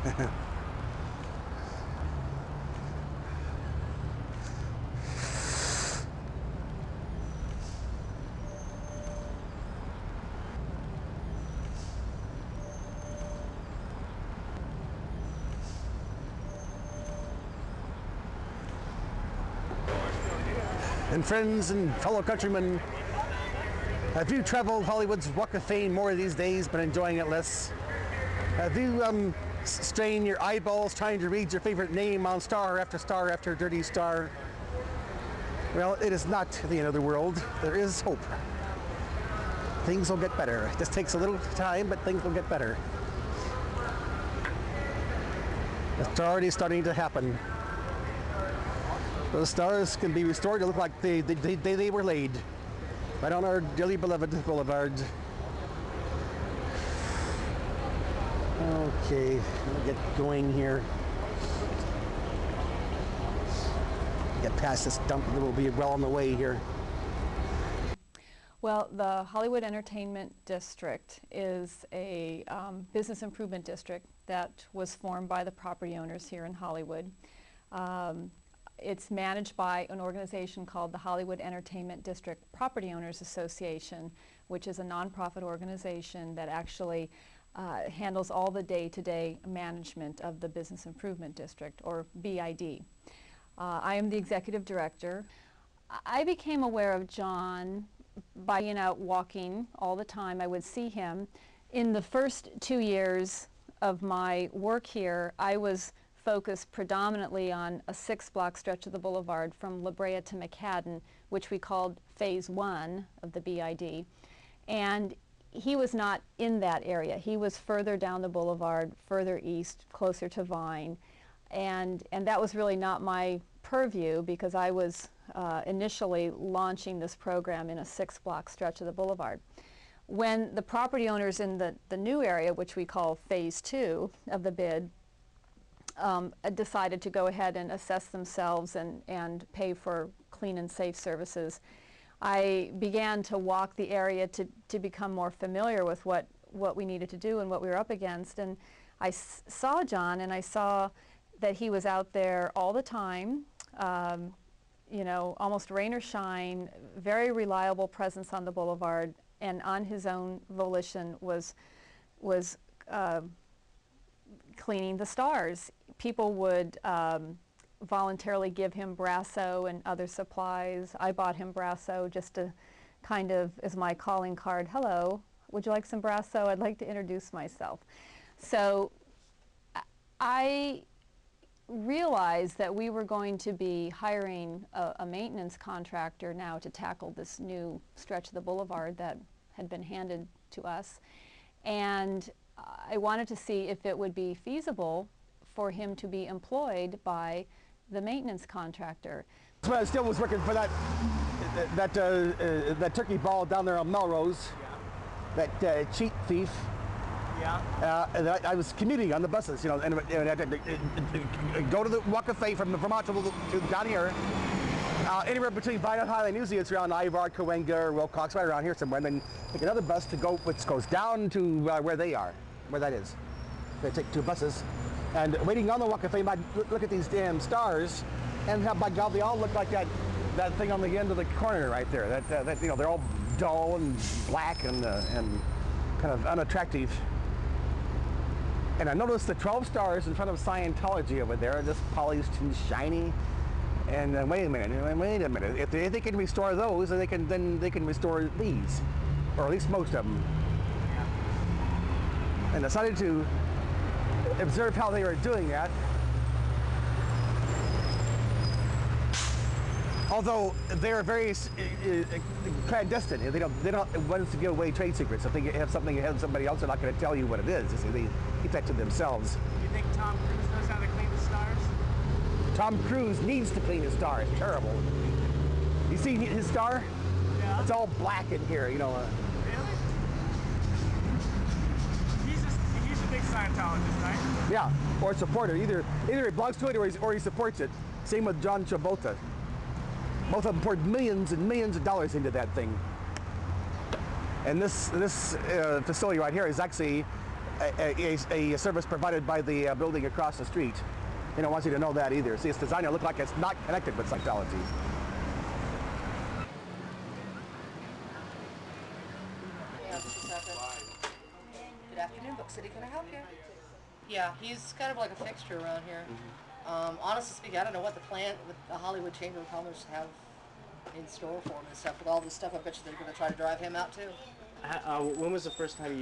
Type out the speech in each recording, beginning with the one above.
And friends and fellow countrymen, have you traveled Hollywood's Walk of Fame more these days but enjoying it less? Have you strained your eyeballs trying to read your favorite name on star after dirty star? Well, it is not the end of the world. There is hope. Things will get better. It just takes a little time, but things will get better. It's already starting to happen. Those stars can be restored to look like they were laid right on our dearly beloved boulevard. Okay, let me get going here. Get past this dump and we'll be well on the way here. Well, the Hollywood Entertainment District is a business improvement district that was formed by the property owners here in Hollywood. It's managed by an organization called the Hollywood Entertainment District Property Owners Association, which is a nonprofit organization that actually handles all the day-to-day management of the Business Improvement District, or BID. I am the executive director. I became aware of John by being out walking all the time. I would see him. In the first 2 years of my work here, I was focused predominantly on a 6-block stretch of the boulevard from La Brea to McCadden, which we called Phase 1 of the BID. And he was not in that area. He was further down the boulevard, further east, closer to Vine. And that was really not my purview, because I was initially launching this program in a 6-block stretch of the boulevard. When the property owners in the new area, which we call Phase 2 of the bid, decided to go ahead and assess themselves and pay for clean and safe services, I began to walk the area to become more familiar with what we needed to do and what we were up against. And I saw John, and I saw that he was out there all the time, you know, almost rain or shine, very reliable presence on the boulevard, and on his own volition was cleaning the stars. People would voluntarily give him Brasso and other supplies. I bought him Brasso just to kind of, as my calling card, hello, would you like some Brasso? I'd like to introduce myself. So I realized that we were going to be hiring a maintenance contractor now to tackle this new stretch of the boulevard that had been handed to us. And I wanted to see if it would be feasible for him to be employed by the maintenance contractor. When I still was working for that turkey ball down there on Melrose, yeah. That cheat thief. Yeah. And I was commuting on the buses, you know, and I had to go to the Walk of Fame from Vermont to down here. Anywhere between Vine and Highland, usually it's around Ivar, Cahuenga, or Wilcox, right around here somewhere, and then take another bus to go, which goes down to where they are, where that is. They take 2 buses, and waiting on the Walk of Fame, I'd look at these damn stars, and by God, they all look like that thing on the end of the corner right there. That you know, they're all dull and black and kind of unattractive. And I noticed the 12 stars in front of Scientology over there are just polished and shiny. And wait a minute. If they can restore those, then they can restore these, or at least most of them. Yeah. And decided to observe how they were doing that. Although they're very clandestine, they don't want us to give away trade secrets. If they have something ahead of somebody else, they're not going to tell you what it is. You see, they keep that to themselves. You think Tom Cruise knows how to clean the stars? Tom Cruise needs to clean his star. It's terrible. You see his star? Yeah. It's all black in here, you know. Really? He's a big Scientologist, right? Yeah, or a supporter. Either he belongs to it or he supports it. Same with John Travolta. Both of them poured millions and millions of dollars into that thing. And this facility right here is actually a service provided by the building across the street. You know, wants you to know that either. See, it's designed to look like it's not connected with Scientology. Good afternoon, Book City. Can I help you? Yeah, he's kind of like a fixture around here. Honestly speaking, I don't know what the plan with the Hollywood Chamber of Commerce have in store for him and stuff. With all this stuff, I bet you they're going to try to drive him out too. When was the first time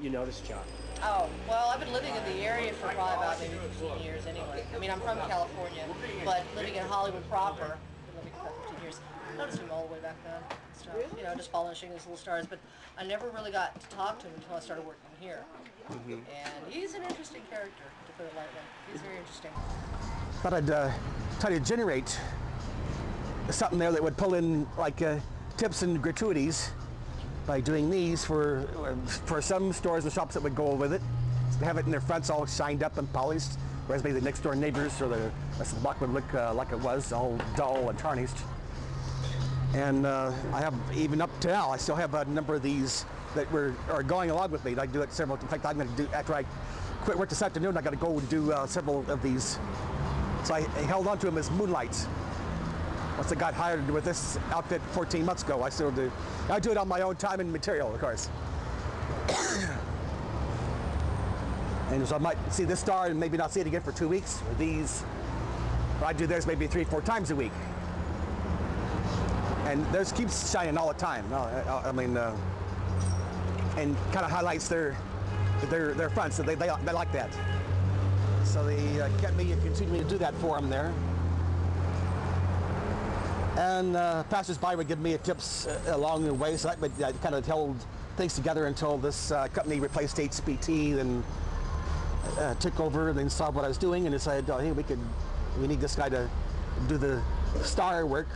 you noticed John? Oh, well, I've been living in the area for probably about maybe 15 years anyway. I mean, I'm from California, but living in Hollywood proper, been living for 15 years. I noticed him all the way back then. Stuff, you know, just polishing his little stars, but I never really got to talk to him until I started working here. And he's an interesting character, to put it lightly. He's very interesting. Thought I'd try to generate something there that would pull in like tips and gratuities by doing these for some stores and shops that would go with it. Have it in their fronts all shined up and polished, whereas maybe the next door neighbors or the rest of the block would look like it was, all dull and tarnished. And I have, even up to now, I still have a number of these that are going along with me. I do it several. In fact, I'm going to do, after I quit work this afternoon, I got to go and do several of these. So I held on to them as moonlights. Once I got hired with this outfit 14 months ago, I still do. I do it on my own time and material, of course. And so I might see this star and maybe not see it again for 2 weeks. Or these, I do theirs maybe 3-4 times a week. And theirs keeps shining all the time. I mean, and kind of highlights their fronts. So they like that. So they kept me continuing to do that for them there. And passers-by would give me tips along the way, so that would kind of held things together until this company replaced HBT and took over and then saw what I was doing and decided, oh, hey, we need this guy to do the star work.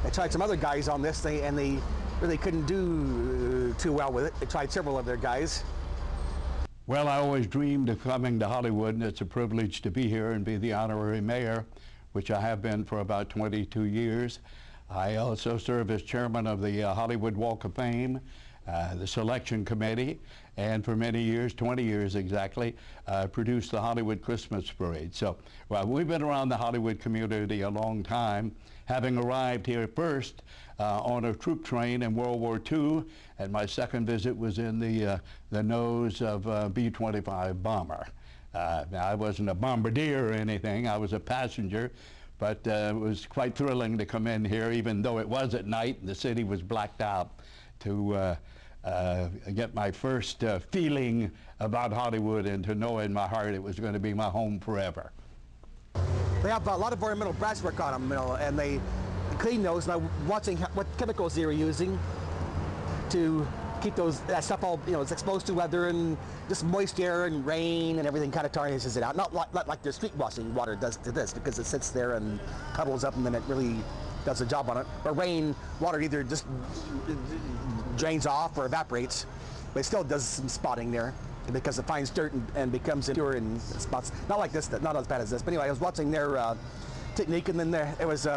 I tried some other guys on this, and they really couldn't do too well with it. I tried several of their guys. Well, I always dreamed of coming to Hollywood, and it's a privilege to be here and be the honorary mayor, which I have been for about 22 years. I also serve as chairman of the Hollywood Walk of Fame, the selection committee, and for many years, 20 years exactly, produced the Hollywood Christmas Parade. So we've been around the Hollywood community a long time, having arrived here first on a troop train in World War II, and my second visit was in the nose of a B-25 bomber. Now, I wasn't a bombardier or anything, I was a passenger, but it was quite thrilling to come in here, even though it was at night and the city was blacked out, to get my first feeling about Hollywood and to know in my heart it was going to be my home forever. They have a lot of ornamental brasswork on them, you know, and they clean those, and I'm watching what chemicals they were using to keep that stuff all, you know, it's exposed to weather and just moist air and rain and everything kind of tarnishes it out. Not like the street washing water does to this, because it sits there and puddles up and then it really does a job on it. But rain water either just drains off or evaporates, but it still does some spotting there because it finds dirt and becomes impure in spots. Not like this, not as bad as this. But anyway, I was watching their technique, and then there was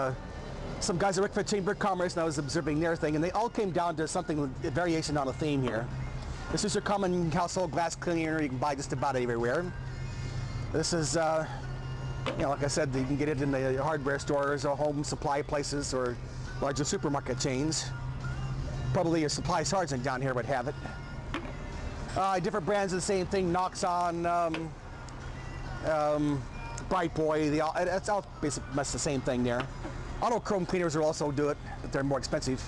some guys that work for the Chamber of Commerce, and I was observing their thing, and they all came down to something, a variation on a theme here. This is your common household glass cleaner you can buy just about everywhere. This is, you know, like I said, you can get it in the hardware stores or home supply places or larger supermarket chains. Probably your supply sergeant down here would have it. Different brands of the same thing, Noxon, Bright Boy, it's all basically the same thing there. Autochrome cleaners will also do it, but they're more expensive.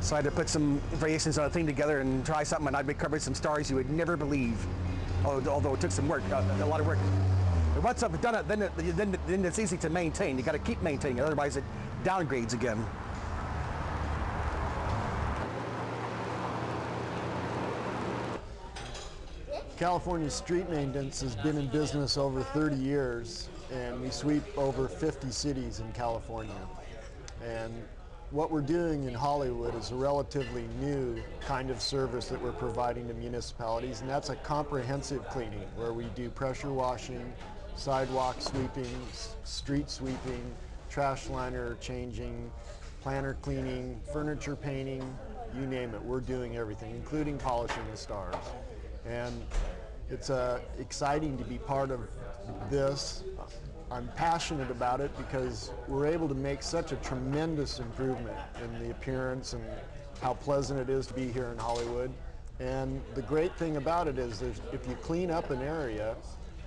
So I had to put some variations on a thing together and try something, and I'd recovered some stars you would never believe, although it took some work, a lot of work. But once I've done it, then it's easy to maintain. You got to keep maintaining it, otherwise it downgrades again. California Street Maintenance has been in business over 30 years, and we sweep over 50 cities in California. And what we're doing in Hollywood is a relatively new kind of service that we're providing to municipalities, and that's a comprehensive cleaning where we do pressure washing, sidewalk sweeping, street sweeping, trash liner changing, planter cleaning, furniture painting, you name it, we're doing everything, including polishing the stars. And it's exciting to be part of this. I'm passionate about it because we're able to make such a tremendous improvement in the appearance and how pleasant it is to be here in Hollywood. And the great thing about it is if you clean up an area,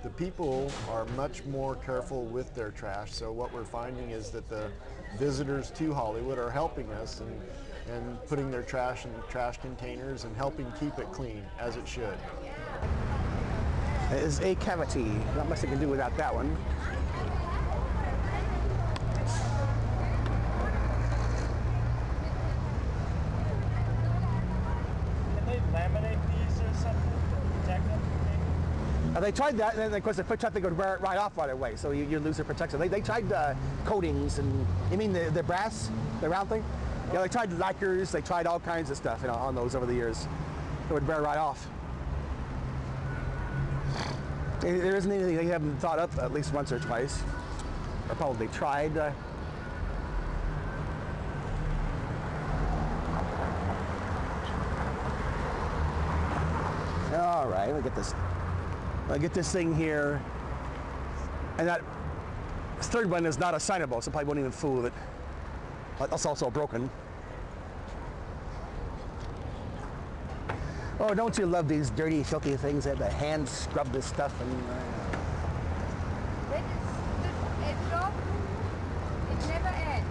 the people are much more careful with their trash. So what we're finding is that the visitors to Hollywood are helping us and putting their trash in trash containers and helping keep it clean, as it should. It is a cavity. Not much I can do without that one. Can they laminate these or something to protect them? They tried that, and then of course the foot traffic would wear it right off right away, so you lose their protection. They tried coatings, and you mean the brass, the round thing? Yeah, they tried lacquers, they tried all kinds of stuff, on those over the years. It would wear right off. There isn't anything they haven't thought up at least once or twice, or probably tried. All right, let me get this. I'll get this thing here, and that third one is not assignable, so probably won't even fool with it. But that's also broken. Oh, don't you love these dirty, filthy things? They have to hand scrub this stuff and. When it's a job, it never ends.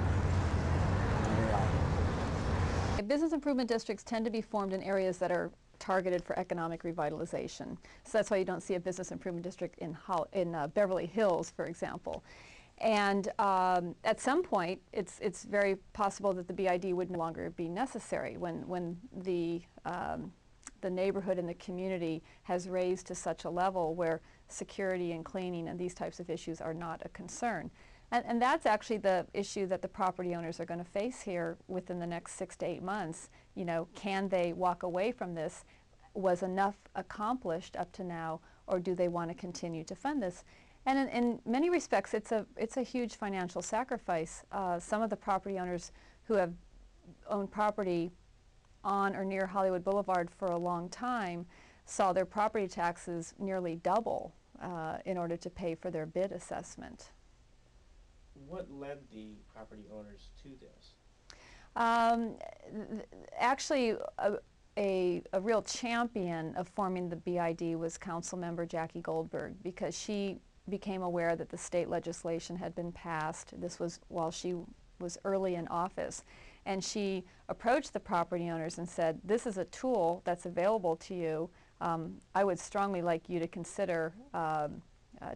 Yeah. Business improvement districts tend to be formed in areas that are targeted for economic revitalization. So that's why you don't see a business improvement district in Beverly Hills, for example. And at some point, it's very possible that the BID would no longer be necessary when the neighborhood and the community has raised to such a level where security and cleaning and these types of issues are not a concern. And that's actually the issue that the property owners are going to face here within the next 6 to 8 months. You know, can they walk away from this? Was enough accomplished up to now, or do they want to continue to fund this? And in many respects, it's a huge financial sacrifice. Some of the property owners who have owned property on or near Hollywood Boulevard for a long time saw their property taxes nearly double in order to pay for their bid assessment. What led the property owners to this? Actually, a real champion of forming the BID was Council Member Jackie Goldberg, because she became aware that the state legislation had been passed. This was while she was early in office. And she approached the property owners and said, this is a tool that's available to you. I would strongly like you to consider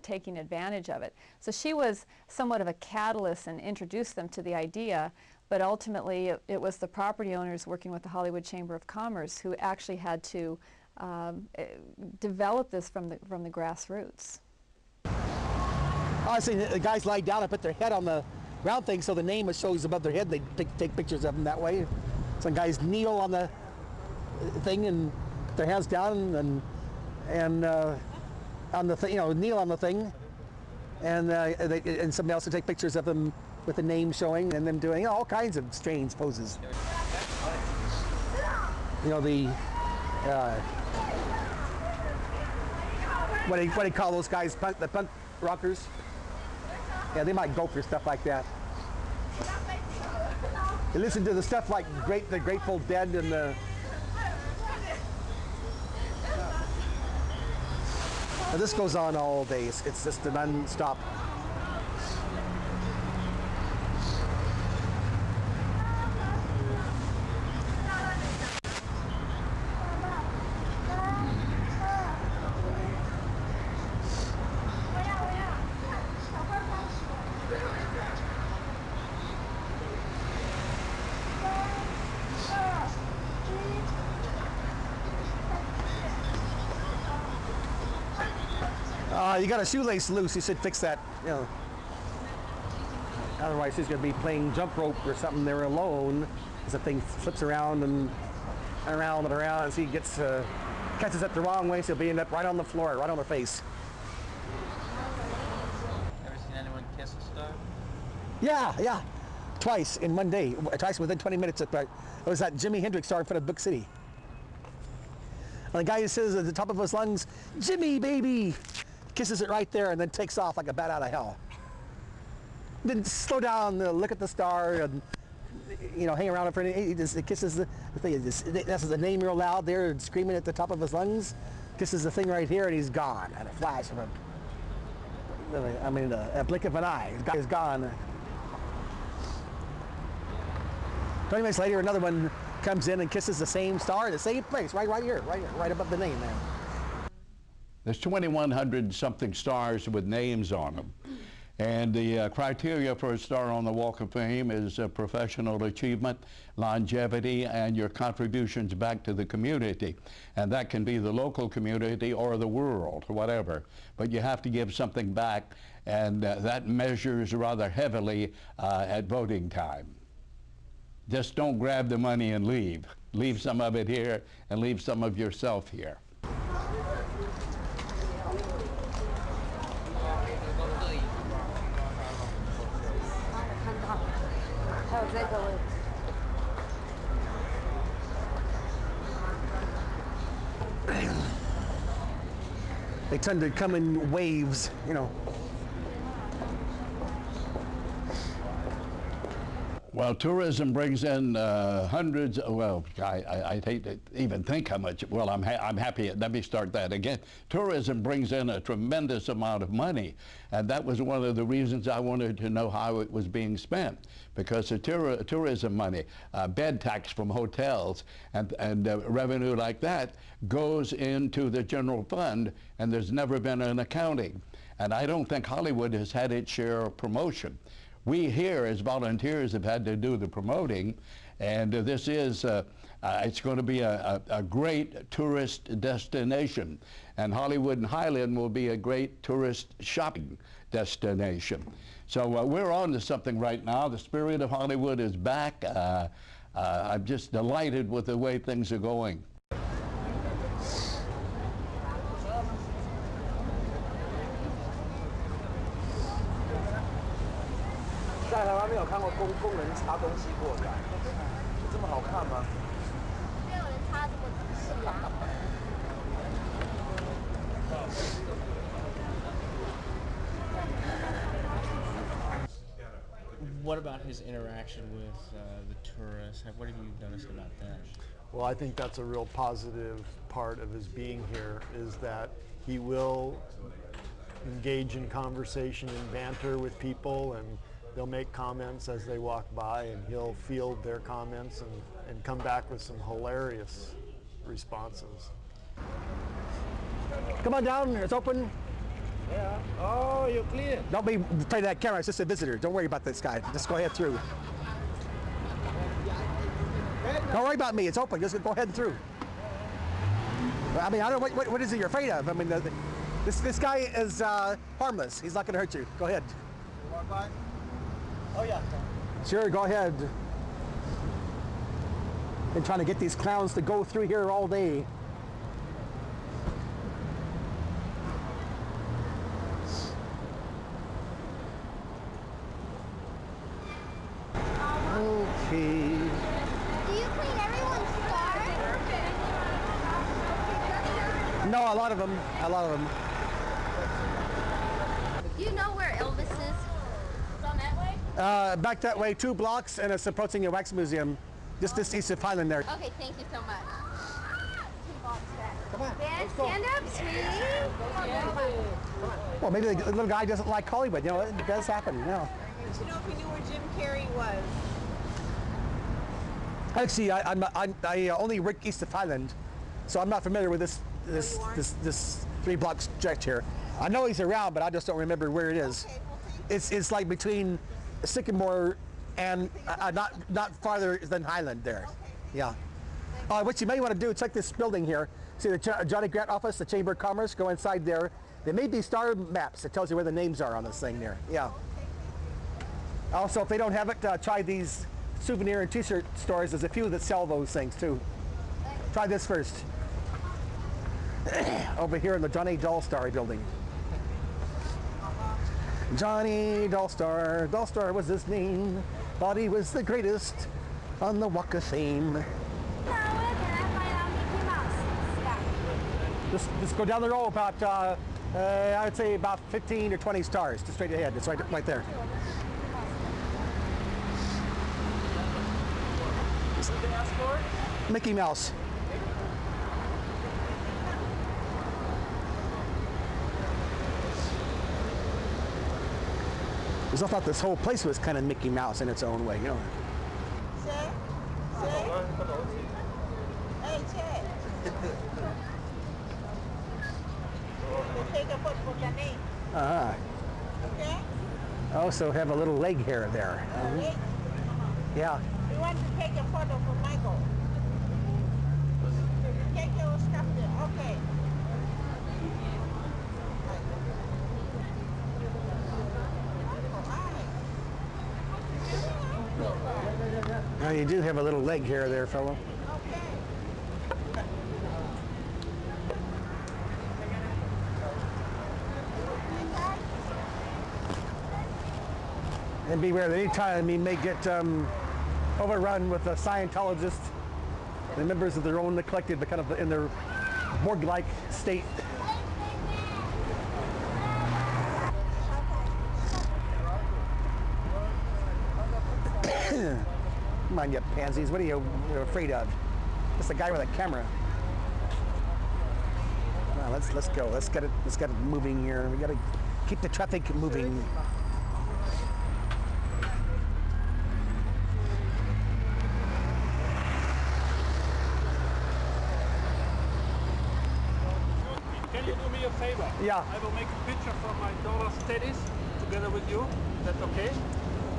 taking advantage of it. So she was somewhat of a catalyst and introduced them to the idea, but ultimately it was the property owners working with the Hollywood Chamber of Commerce who actually had to develop this from the grassroots. Honestly, the guys lie down and put their head on the round thing so the name shows above their head. They take pictures of them that way. Some guys kneel on the thing and put their hands down and on the thing, kneel on the thing, and somebody else will take pictures of them with the name showing and them doing all kinds of strange poses. What do you call those guys? The punk rockers? Yeah, they might go for stuff like that. They listen to the stuff like the Grateful Dead and the. Now this goes on all day. It's just a non-stop. You got a shoelace loose, you should fix that, Otherwise she's going to be playing jump rope or something there alone as the thing flips around and around and around, and she gets, catches it the wrong way, so she'll be end up right on the floor, right on her face. Ever seen anyone kiss a star? Yeah. twice in one day, twice within 20 minutes. It was that Jimi Hendrix star in front of Book City. And the guy who says at the top of his lungs, "Jimmy, baby," kisses it right there and then takes off like a bat out of hell. Then slow down, look at the star, and hang around for he just kisses the thing. That's the name real loud there, and screaming at the top of his lungs. Kisses the thing right here, and he's gone. And a flash of him. I mean, a blink of an eye, the guy is gone. 20 minutes later, another one comes in and kisses the same star in the same place, right here, right above the name there. There's 2,100 something stars with names on them. And the criteria for a star on the Walk of Fame is professional achievement, longevity, and your contributions back to the community. And that can be the local community or the world, whatever. But you have to give something back, and that measures rather heavily at voting time. Just don't grab the money and leave. Leave some of it here and leave some of yourself here. They tend to come in waves, Well, tourism brings in hundreds. Well, I hate to even think how much. Well, I'm happy. Let me start that again. Tourism brings in a tremendous amount of money, and that was one of the reasons I wanted to know how it was being spent, because the tourism money, bed tax from hotels, and revenue like that goes into the general fund, and there's never been an accounting. And I don't think Hollywood has had its share of promotion. We here as volunteers have had to do the promoting, and this is, it's going to be a great tourist destination. And Hollywood and Highland will be a great tourist shopping destination. So we're on to something right now. The spirit of Hollywood is back. I'm just delighted with the way things are going. What about his interaction with the tourists? What have you noticed about that? Well, I think that's a real positive part of his being here, is that he will engage in conversation and banter with people, and they'll make comments as they walk by, and he'll field their comments and come back with some hilarious responses. Come on down, it's open. Yeah. Oh, you're clear. Don't be afraid of that camera, it's just a visitor. Don't worry about this guy. Just go ahead through. Don't worry about me, it's open. Just go ahead and through. I mean, I don't know, what is it you're afraid of? I mean, this guy is harmless. He's not going to hurt you. Go ahead. You walk by? Oh, yeah. Sure, go ahead. Been trying to get these clowns to go through here all day. Okay. Do you clean everyone's car? No, a lot of them. A lot of them. Do you know where Elvis is? It's on that way? Back that way 2 blocks, and it's approaching a wax museum. Just east of Highland there. Okay, thank you so much. 2 blocks back. Come on. Ben, stand up, sweetie. Come on. Well, maybe the little guy doesn't like Hollywood. You know, it does happen. You know. Do you know if you knew where Jim Carrey was? Actually, I only work east of Highland, so I'm not familiar with this 3 block stretch here. I know he's around, but I just don't remember where it is. Okay, well, thank you. It's like between Sycamore and not farther than Highland there. Okay. Yeah. What you may want to do, check this building here. See the Johnny Grant office, the Chamber of Commerce. Go inside there. There may be star maps that tells you where the names are on this thing there. Yeah. Also, if they don't have it, try these souvenir and t-shirt stores. There's a few that sell those things too. Try this first. Over here in the Johnny Dollstar building. Johnny Dollstar, Dollstar was his name. thought he was the greatest on the Walk of Fame. Just go down the road about, I would say about 15 or 20 stars, just straight ahead. It's right there. What did they ask for? Mickey Mouse. I thought this whole place was kind of Mickey Mouse in its own way, you know. Hey, Che. Take a photo for the name. Okay? Also have a little leg hair there. Okay. Yeah. We want to take a photo for Michael. Take your stuff there. Okay. Now you do have a little leg hair there, fellow. And beware that any time he may get overrun with a Scientologist, the members of their own neglected, but kind of in their morgue-like state. Come on, you pansies. What are you afraid of? Just a guy with a camera. Well, let's go. Let's get it moving here. We gotta keep the traffic moving. Can you do me a favor? Yeah. I will make a picture for my daughter's teddies together with you. Is that okay?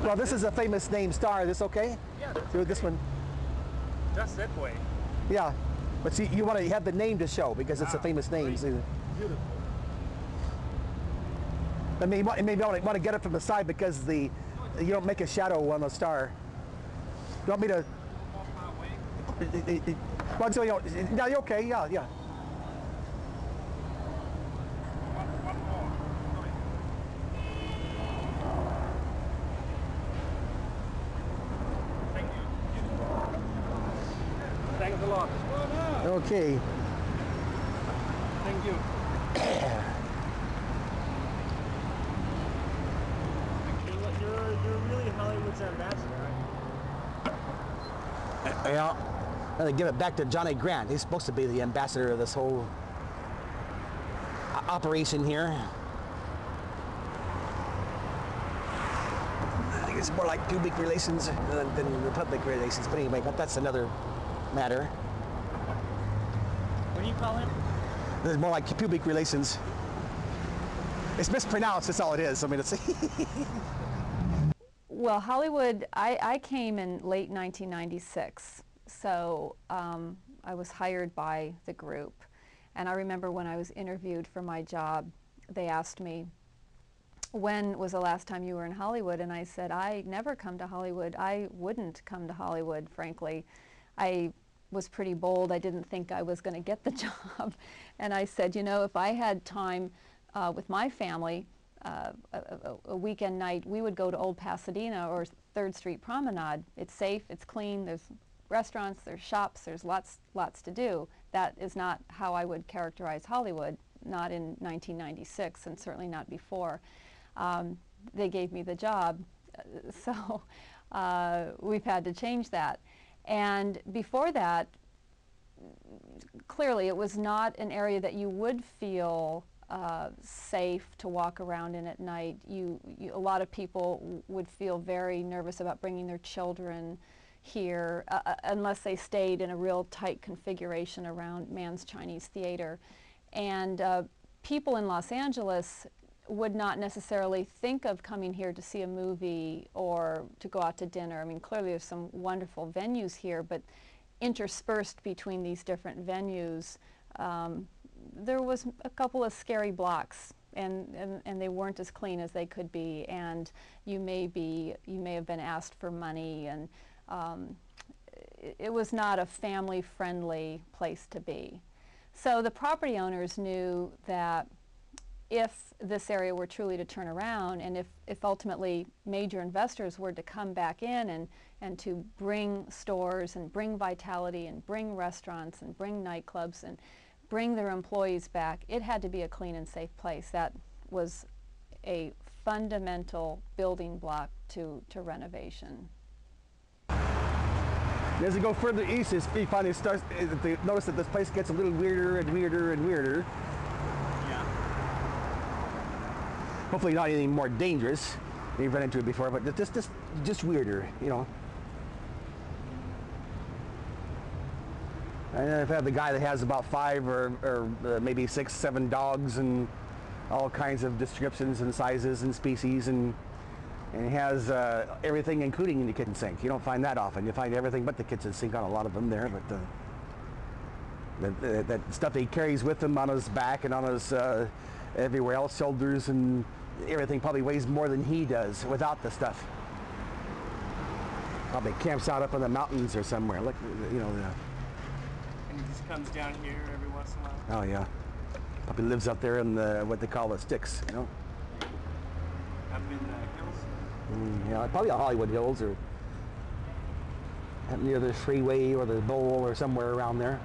Well, this is a famous name star. Is this okay? Yeah. Do this one. Just that way. Yeah. But see, you want to have the name to show because it's a famous name. See? Beautiful. I mean, maybe I want to get it from the side because you don't make a shadow on the star. You want me to? Well, so now you're okay. Yeah, yeah. Thanks a lot. Okay. Thank you. You're really Hollywood's ambassador, right? Yeah. And they give it back to Johnny Grant. He's supposed to be the ambassador of this whole operation here. I think it's more like public relations than republic relations. But anyway, that's another matter. What do you call him? It's more like public relations. It's mispronounced, that's all it is. I mean, it's... Well, Hollywood, I came in late 1996, so I was hired by the group. And I remember when I was interviewed for my job, they asked me, when was the last time you were in Hollywood? And I said, I never come to Hollywood. I wouldn't come to Hollywood, frankly. I was pretty bold. I didn't think I was going to get the job. And I said, you know, if I had time with my family, a weekend night, we would go to Old Pasadena or 3rd Street Promenade. It's safe, it's clean, there's restaurants, there's shops, there's lots to do. That is not how I would characterize Hollywood, not in 1996 and certainly not before. They gave me the job, so we've had to change that. And before that, clearly it was not an area that you would feel safe to walk around in at night. A lot of people would feel very nervous about bringing their children here unless they stayed in a real tight configuration around Mann's Chinese Theater. And people in Los Angeles would not necessarily think of coming here to see a movie or to go out to dinner. I mean, clearly there's some wonderful venues here, but interspersed between these different venues, there was a couple of scary blocks, and they weren't as clean as they could be, and you may have been asked for money, and it was not a family-friendly place to be. So the property owners knew that if this area were truly to turn around, and if ultimately major investors were to come back in and to bring stores and bring vitality and bring restaurants and bring nightclubs and bring their employees back, it had to be a clean and safe place. That was a fundamental building block to renovation. As you go further east, you finally notice that this place gets a little weirder and weirder and weirder. Yeah. Hopefully not anything more dangerous. You've run into it before, but just weirder, you know. And I've had the guy that has about 5 or maybe 6, 7 dogs and all kinds of descriptions and sizes and species, and it has everything, including the kitchen sink. You don't find that often. You find everything but the kitchen sink on a lot of them there, but that stuff that he carries with him on his back and on his everywhere else, shoulders and everything, probably weighs more than he does without the stuff. Probably camps out up in the mountains or somewhere. Look, you know. And he just comes down here every once in a while? Oh yeah. Probably lives up there in the, what they call the sticks, you know. Up in the hills? Yeah, probably the Hollywood Hills or near the freeway or the bowl or somewhere around there.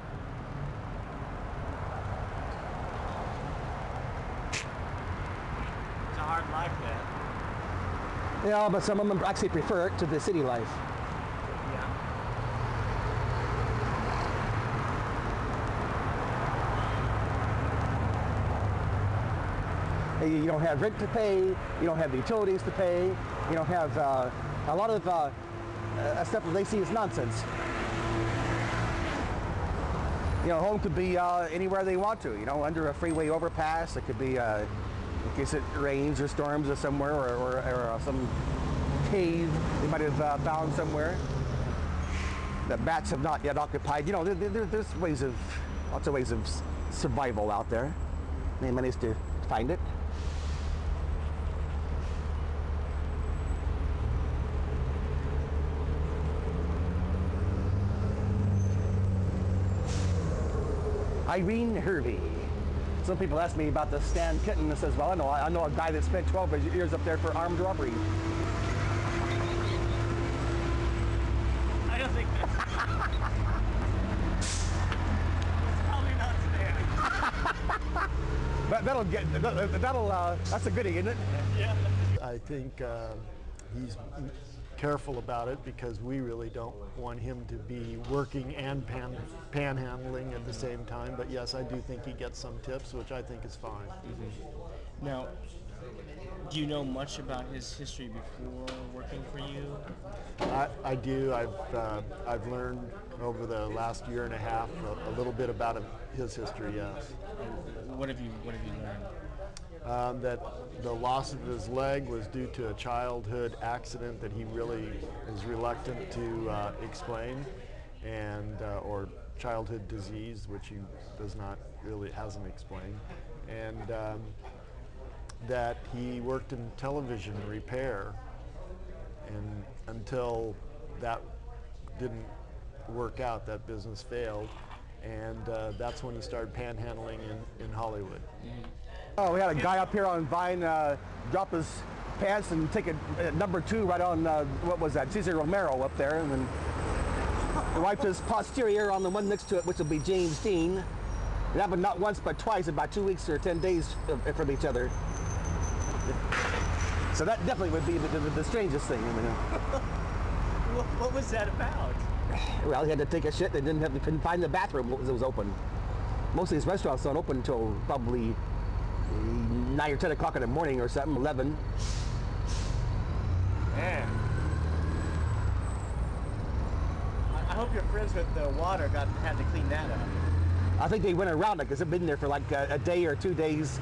It's a hard life, that. Yeah, but some of them actually prefer it to the city life. You don't have rent to pay, you don't have the utilities to pay, you don't have a lot of stuff that they see as nonsense. You know, home could be anywhere they want to, you know, under a freeway overpass. It could be in case it rains or storms or somewhere, or some cave they might have found somewhere that bats have not yet occupied. You know, there's lots of ways of survival out there. They managed to find it. Irene Hervey. Some people ask me about the Stan Kitten and says, well, I know a guy that spent 12 years up there for armed robbery. I don't think that's probably not Stan. That's a goodie, isn't it? Yeah. I think he's careful about it because we really don't want him to be working and panhandling at the same time. But yes, I do think he gets some tips, which I think is fine. Mm-hmm. Now, do you know much about his history before working for you? I do. I've learned over the last year and a half a little bit about his history. Yes. What have you learned? That the loss of his leg was due to a childhood accident that he really is reluctant to explain, and or childhood disease, which he hasn't explained, and that he worked in television repair, and until that didn't work out, that business failed, and that's when he started panhandling in Hollywood. Mm-hmm. Oh, we had a guy up here on Vine drop his pants and take a number 2 right on, what was that, Cesar Romero up there, and then wiped his posterior on the one next to it, which will be James Dean. It happened not once but twice, about 2 weeks or 10 days from each other. So that definitely would be the strangest thing. I mean, What was that about? well, he had to take a shit. They couldn't find the bathroom that was open. Most of these restaurants don't open until probably 9 or 10 o'clock in the morning or something, 11. Man. I hope your friends with the water had to clean that up. I think they went around it because they've been there for like a day or 2 days.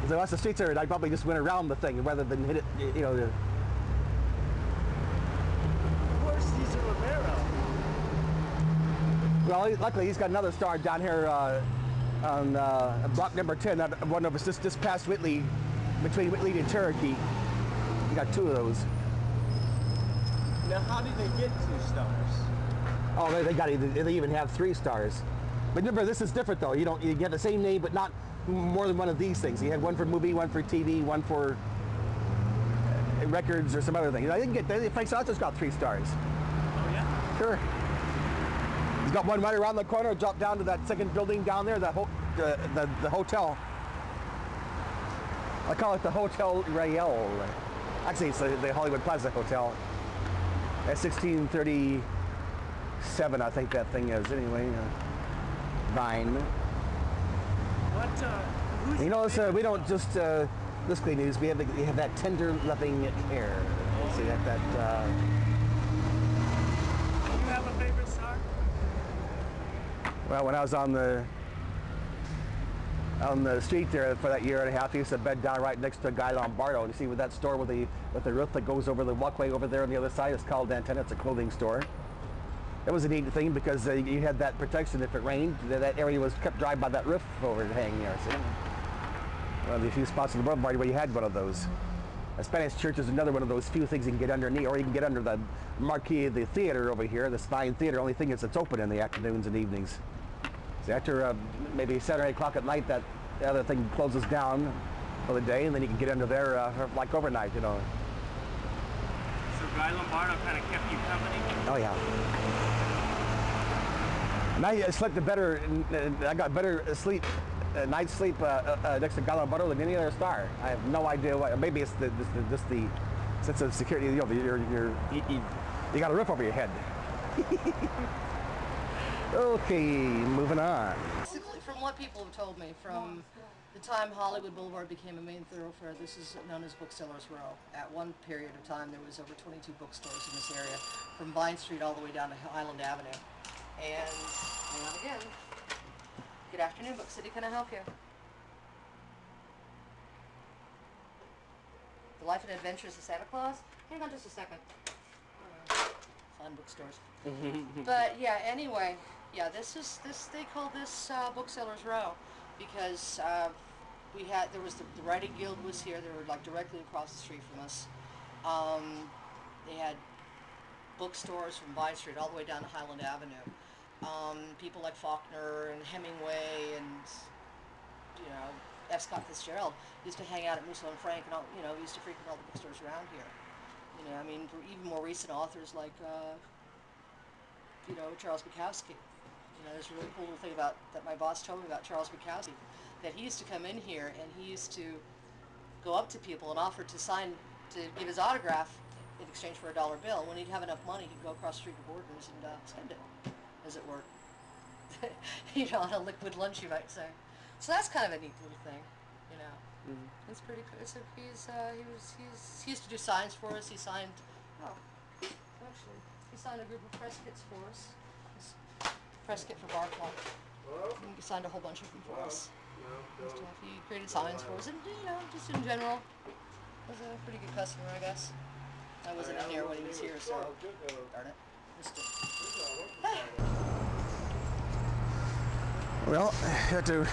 So once the streets are, I probably just went around the thing rather than hit it, you know. Where's Cesar Romero? Well, luckily he's got another star down here on block number 10, that one of us just past Whitley, between Whitley and Cherokee. We got 2 of those. Now, how did they get 2 stars? Oh, they even have 3 stars. But remember, this is different though. You get the same name, but not more than one of these things. You had one for movie, one for TV, one for records or some other thing. I didn't get that. Frank Sinatra's got 3 stars. Oh yeah? Sure. He's got one right around the corner. Drop down to that second building down there, the hotel. I call it the Hotel Royale. Actually, it's the Hollywood Plaza Hotel. At 1637, I think that thing is. Anyway, Vine. Who's You know, we don't just Liskly News. We have that tender, loving care. See that. Do you have a favorite star? Well, when I was on the street there for that year and a half, I used to bed down right next to a guy Lombardo. And you see with that store with the roof that goes over the walkway over there on the other side, it's called Antenna. It's a clothing store. That was a neat thing because you had that protection if it rained. That area was kept dry by that roof overhang there. See? One of the few spots on the boulevard where you had one of those. A Spanish church is another one of those few things you can get underneath, or you can get under the marquee of the theater over here, the Spine Theater. Only thing is it's open in the afternoons and evenings. So after maybe 7 or 8 o'clock at night, that the other thing closes down for the day, and then you can get under there like overnight, you know. So Guy Lombardo kind of kept you company? Oh yeah. And I slept better. I got better sleep, night's sleep next to Guy Lombardo than any other star. I have no idea why. Maybe it's just the sense of security. You know, you got a roof over your head. Okay, moving on. Basically, from what people have told me, from the time Hollywood Boulevard became a main thoroughfare, this is known as Booksellers Row. At one period of time, there was over 22 bookstores in this area, from Vine Street all the way down to Island Avenue. And, hang on again. Good afternoon, Book City. Can I help you? The Life and Adventures of Santa Claus? Hang on just a second. Fun bookstores. But yeah, anyway, yeah, they call this Booksellers Row because there was the Writing Guild was here. They were like directly across the street from us. They had bookstores from Vine Street all the way down to Highland Avenue. People like Faulkner and Hemingway and, you know, F. Scott Fitzgerald used to hang out at Musso and Frank and all, you know, used to frequent all the bookstores around here. You know, I mean, for even more recent authors like, you know, Charles Bukowski. You know, there's a really cool little thing that my boss told me about Charles Bukowski, that he used to come in here and he used to go up to people and offer to give his autograph in exchange for a $1 bill. When he'd have enough money, he'd go across the street to Borders and spend it, as it were. You know, on a liquid lunch, you might say. So that's kind of a neat little thing, you know. Mm-hmm. It's pretty cool. So he used to do signs for us. He signed, he signed a group of press kits for us. Press kit for Barclay. He signed a whole bunch of them for us. He created signs for us, and you know, just in general, was a pretty good customer, I guess. I wasn't in here when he was here, so darn it. Well, you had to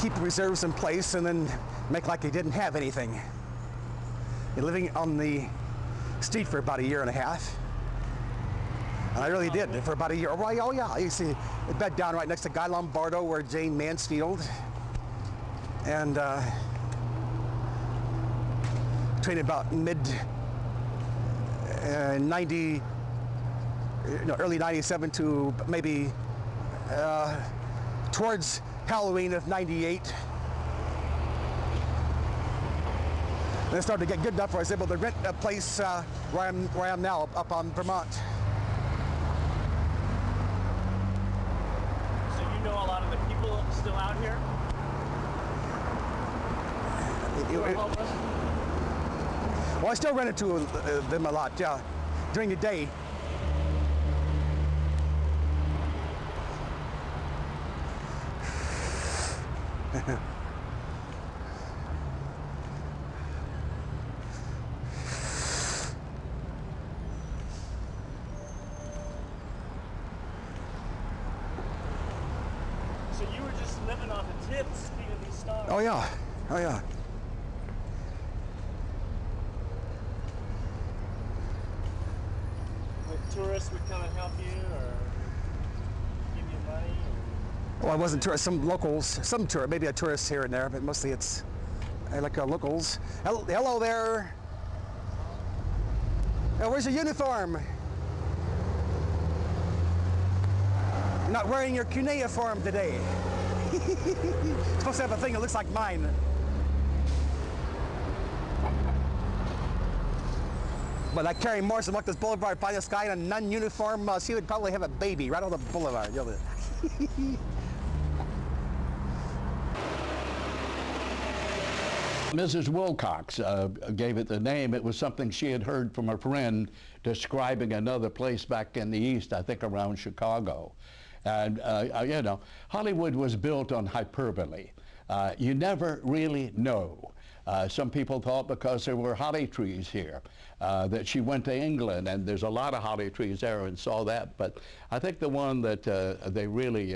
keep reserves in place and then make like they didn't have anything. You're living on the street for about 1.5 years. And I really did for about 1 year. Oh yeah, I used to bed down right next to Guy Lombardo or Jane Mansfield. And between about early 97 to maybe towards Halloween of 98. And it started to get good enough where I was able to rent a place where I am now, up on Vermont. So you know a lot of the people still out here? Well, I still run into them a lot, yeah, during the day. So you were just living off the tips feeding these stars? Oh yeah, oh yeah. Like tourists would come and help you or give you money? Well, it wasn't tourists, some locals, some tourists, maybe a tourist here and there, but mostly it's like locals. Hello there. Where's your uniform? You're not wearing your cuneiform today. You're supposed to have a thing that looks like mine. But like Carrie Morrison walked this boulevard by this guy in a non-uniform, she would probably have a baby right on the boulevard. Mrs. Wilcox gave it the name. It was something she had heard from a friend describing another place back in the East, I think around Chicago. And, you know, Hollywood was built on hyperbole. You never really know. Some people thought because there were holly trees here that she went to England, and there's a lot of holly trees there and saw that. But I think the one that they really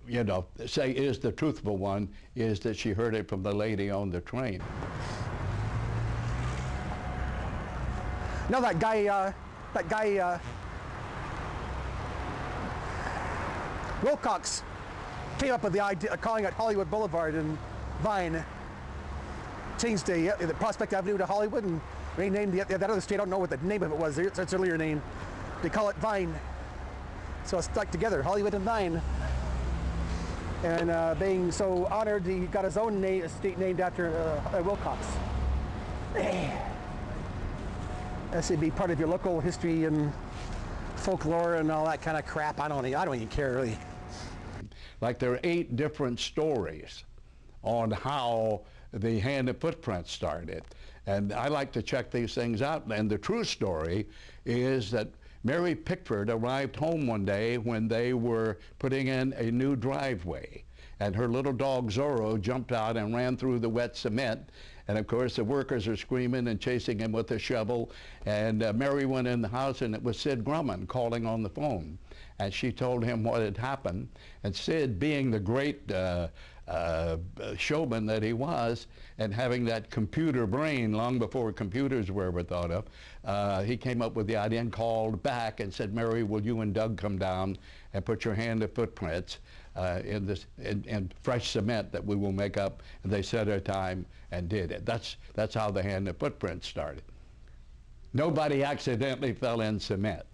you know, say is the truthful one is that she heard it from the lady on the train. No, that guy Wilcox came up with the idea of calling it Hollywood Boulevard and Vine. Changed the Prospect Avenue to Hollywood and renamed that other street. I don't know what the name of it was. It's its earlier name. They call it Vine. So it's stuck together, Hollywood and Vine. And being so honored, he got his own estate named after Wilcox. That should be part of your local history and folklore and all that kind of crap. I don't even care really. Like there are 8 different stories on how the hand and footprint started. And I like to check these things out. And the true story is that Mary Pickford arrived home one day when they were putting in a new driveway. And her little dog Zorro jumped out and ran through the wet cement. And of course the workers are screaming and chasing him with a shovel. And Mary went in the house and it was Sid Grumman calling on the phone. And she told him what had happened. And Sid, being the great showman that he was, and having that computer brain long before computers were ever thought of, he came up with the idea and called back and said, Mary, will you and Doug come down and put your hand and footprints in fresh cement that we will make up? And they set a time and did it. That's how the hand and footprints started. Nobody accidentally fell in cement.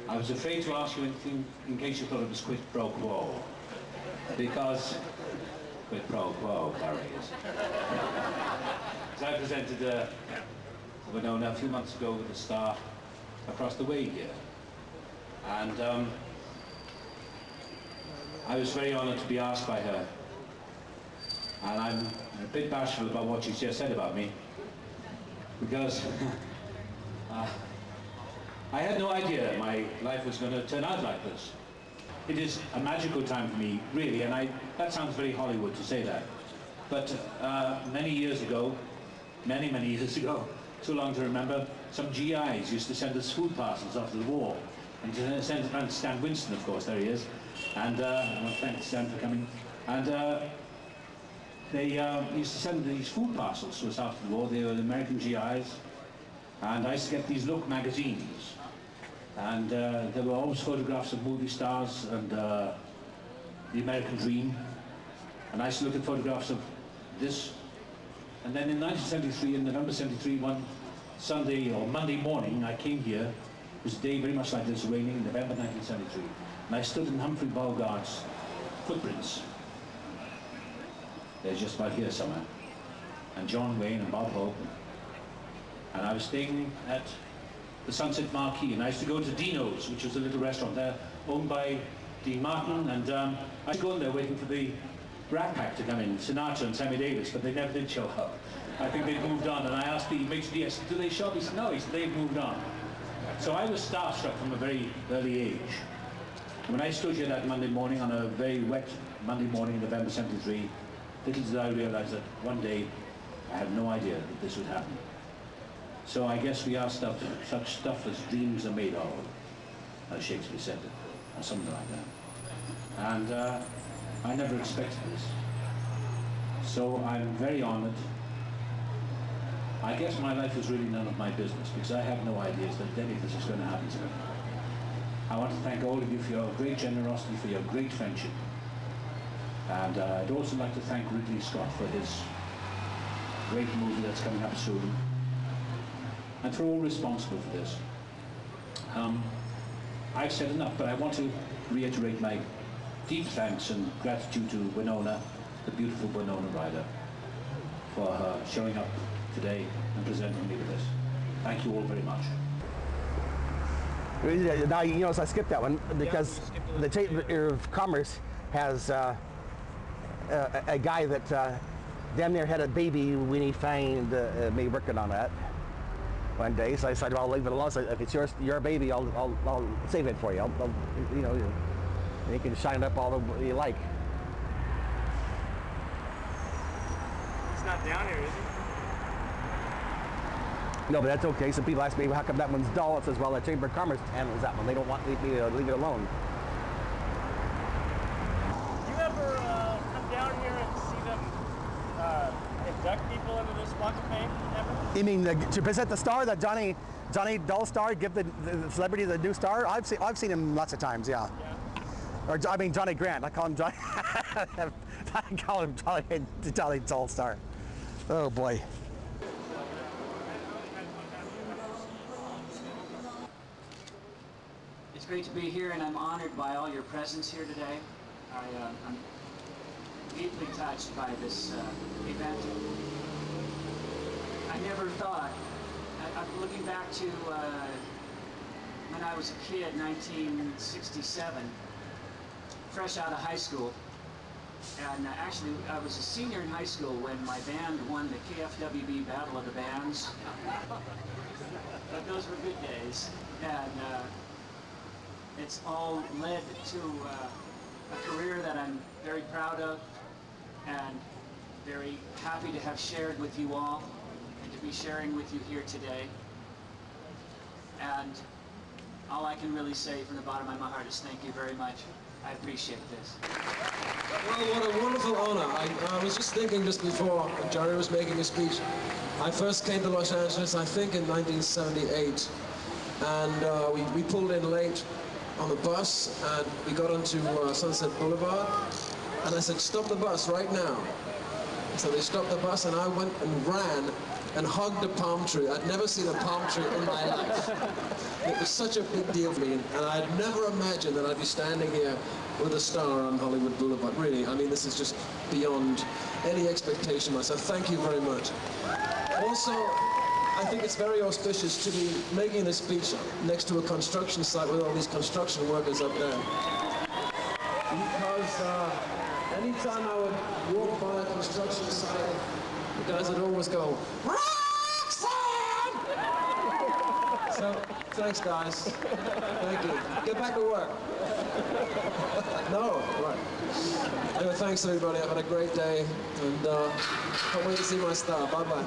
I was afraid to ask you anything in case you thought it was quid pro quo. Because quid pro quo, Barry is. As I presented a few months ago with a star across the way here. And I was very honoured to be asked by her. And I'm a bit bashful about what she's just said about me. Because I had no idea that my life was going to turn out like this. It is a magical time for me, really, and that sounds very Hollywood to say that. But many years ago, many years ago, too long to remember, some GIs used to send us food parcels after the war. And to send it around to Stan Winston, of course, there he is. And I want to thank Stan for coming. And they used to send these food parcels to us after the war. They were the American GIs. And I used to get these Look magazines. And there were always photographs of movie stars and the American Dream. And I used to look at photographs of this. And then in 1973, in November 73, one Sunday or Monday morning, I came here. It was a day very much like this, raining in November 1973. And I stood in Humphrey Bogart's footprints. They're just about here somewhere. And John Wayne and Bob Hope. And I was staying at the Sunset Marquee, and I used to go to Dino's, which was a little restaurant there, owned by Dean Martin, and I used to go in there waiting for the Brat Pack to come in, Sinatra and Sammy Davis, but they never did show up. I think they'd moved on, and I asked the maitre d', I said, do they show up? He said, no, he said, they've moved on. So I was starstruck from a very early age. And when I stood here that Monday morning, on a very wet Monday morning in November 73, little did I realize that one day I had no idea that this would happen. So I guess we are such stuff as dreams are made of, as Shakespeare said it, or something like that. And I never expected this. So I'm very honored. I guess my life is really none of my business because I have no ideas that any of this is going to happen to me. I want to thank all of you for your great generosity, for your great friendship. And I'd also like to thank Ridley Scott for his great movie that's coming up soon. And for all responsible for this. I've said enough, but I want to reiterate my deep thanks and gratitude to Winona, the beautiful Winona Ryder, for her showing up today and presenting me with this. Thank you all very much. Now, you notice I skipped that one because the Chamber of Commerce has a guy that damn near had a baby when he found me working on that one day. So I said, well, I'll leave it alone. So if it's your baby, I'll save it for you. I'll you know, you can shine it up all the way you like. He's not down here, is he? No, but that's okay. Some people ask me, well, how come that one's dull? It says, well, the Chamber of Commerce handles that one. They don't want me to leave it alone. Do you ever come down here and see them induct people into this Walk of Fame ever? You mean to present the star, that Johnny Dull star, give the celebrity the new star? I've seen him lots of times, yeah. Or I mean Johnny Grant. I call him Johnny. I call him Johnny Dull star. Oh boy. It's great to be here, and I'm honored by all your presence here today. I'm deeply touched by this event. I never thought, I'm looking back to when I was a kid, 1967, fresh out of high school. And actually, I was a senior in high school when my band won the KFWB Battle of the Bands. But those were good days. And it's all led to a career that I'm very proud of and very happy to have shared with you all and to be sharing with you here today. And all I can really say from the bottom of my heart is thank you very much. I appreciate this. Well, what a wonderful honor. I was just thinking just before Johnny was making his speech, I first came to Los Angeles, I think, in 1978. And we pulled in late on the bus, and we got onto Sunset Boulevard, and I said, stop the bus right now. So they stopped the bus, and I went and ran and hugged a palm tree. I'd never seen a palm tree in my life. It was such a big deal for me, and I'd never imagined that I'd be standing here with a star on Hollywood Boulevard. Really, I mean, this is just beyond any expectation. So thank you very much. Also, I think it's very auspicious to be making this speech next to a construction site with all these construction workers up there. Because anytime I would walk by a construction site, the guys would always go, Roxanne! So, thanks guys. Thank you. Get back to work. No, right. Anyway, thanks everybody. I've had a great day, and can't wait to see my star. Bye-bye.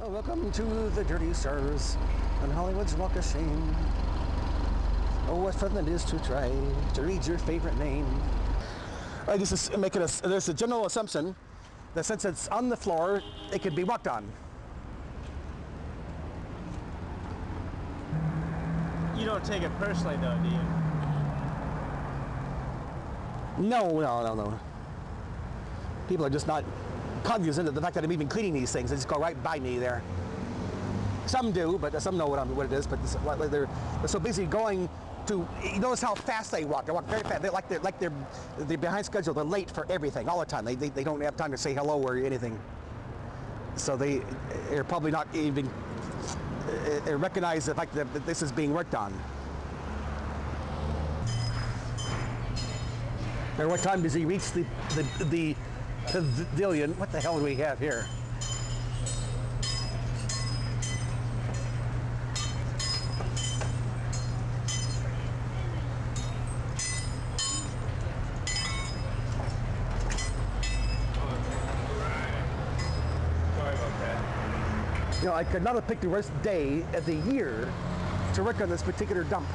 Oh, welcome to the Dirty Stars on Hollywood's Walk of Shame. Oh, what fun it is to try to read your favorite name. I just make it there's a general assumption that since it's on the floor, it can be walked on. You don't take it personally, though, do you? No. People are just not cognizant of the fact that I'm even cleaning these things. They just go right by me there. Some do, but some know what it is. But they're so busy going to. You notice how fast they walk. They walk very fast. They're behind schedule. They're late for everything all the time. They don't have time to say hello or anything. So they're probably not even recognize the fact that this is being worked on. Or what time does he reach the pavilion? What the hell do we have here? You know, I could not have picked the worst day of the year to work on this particular dump.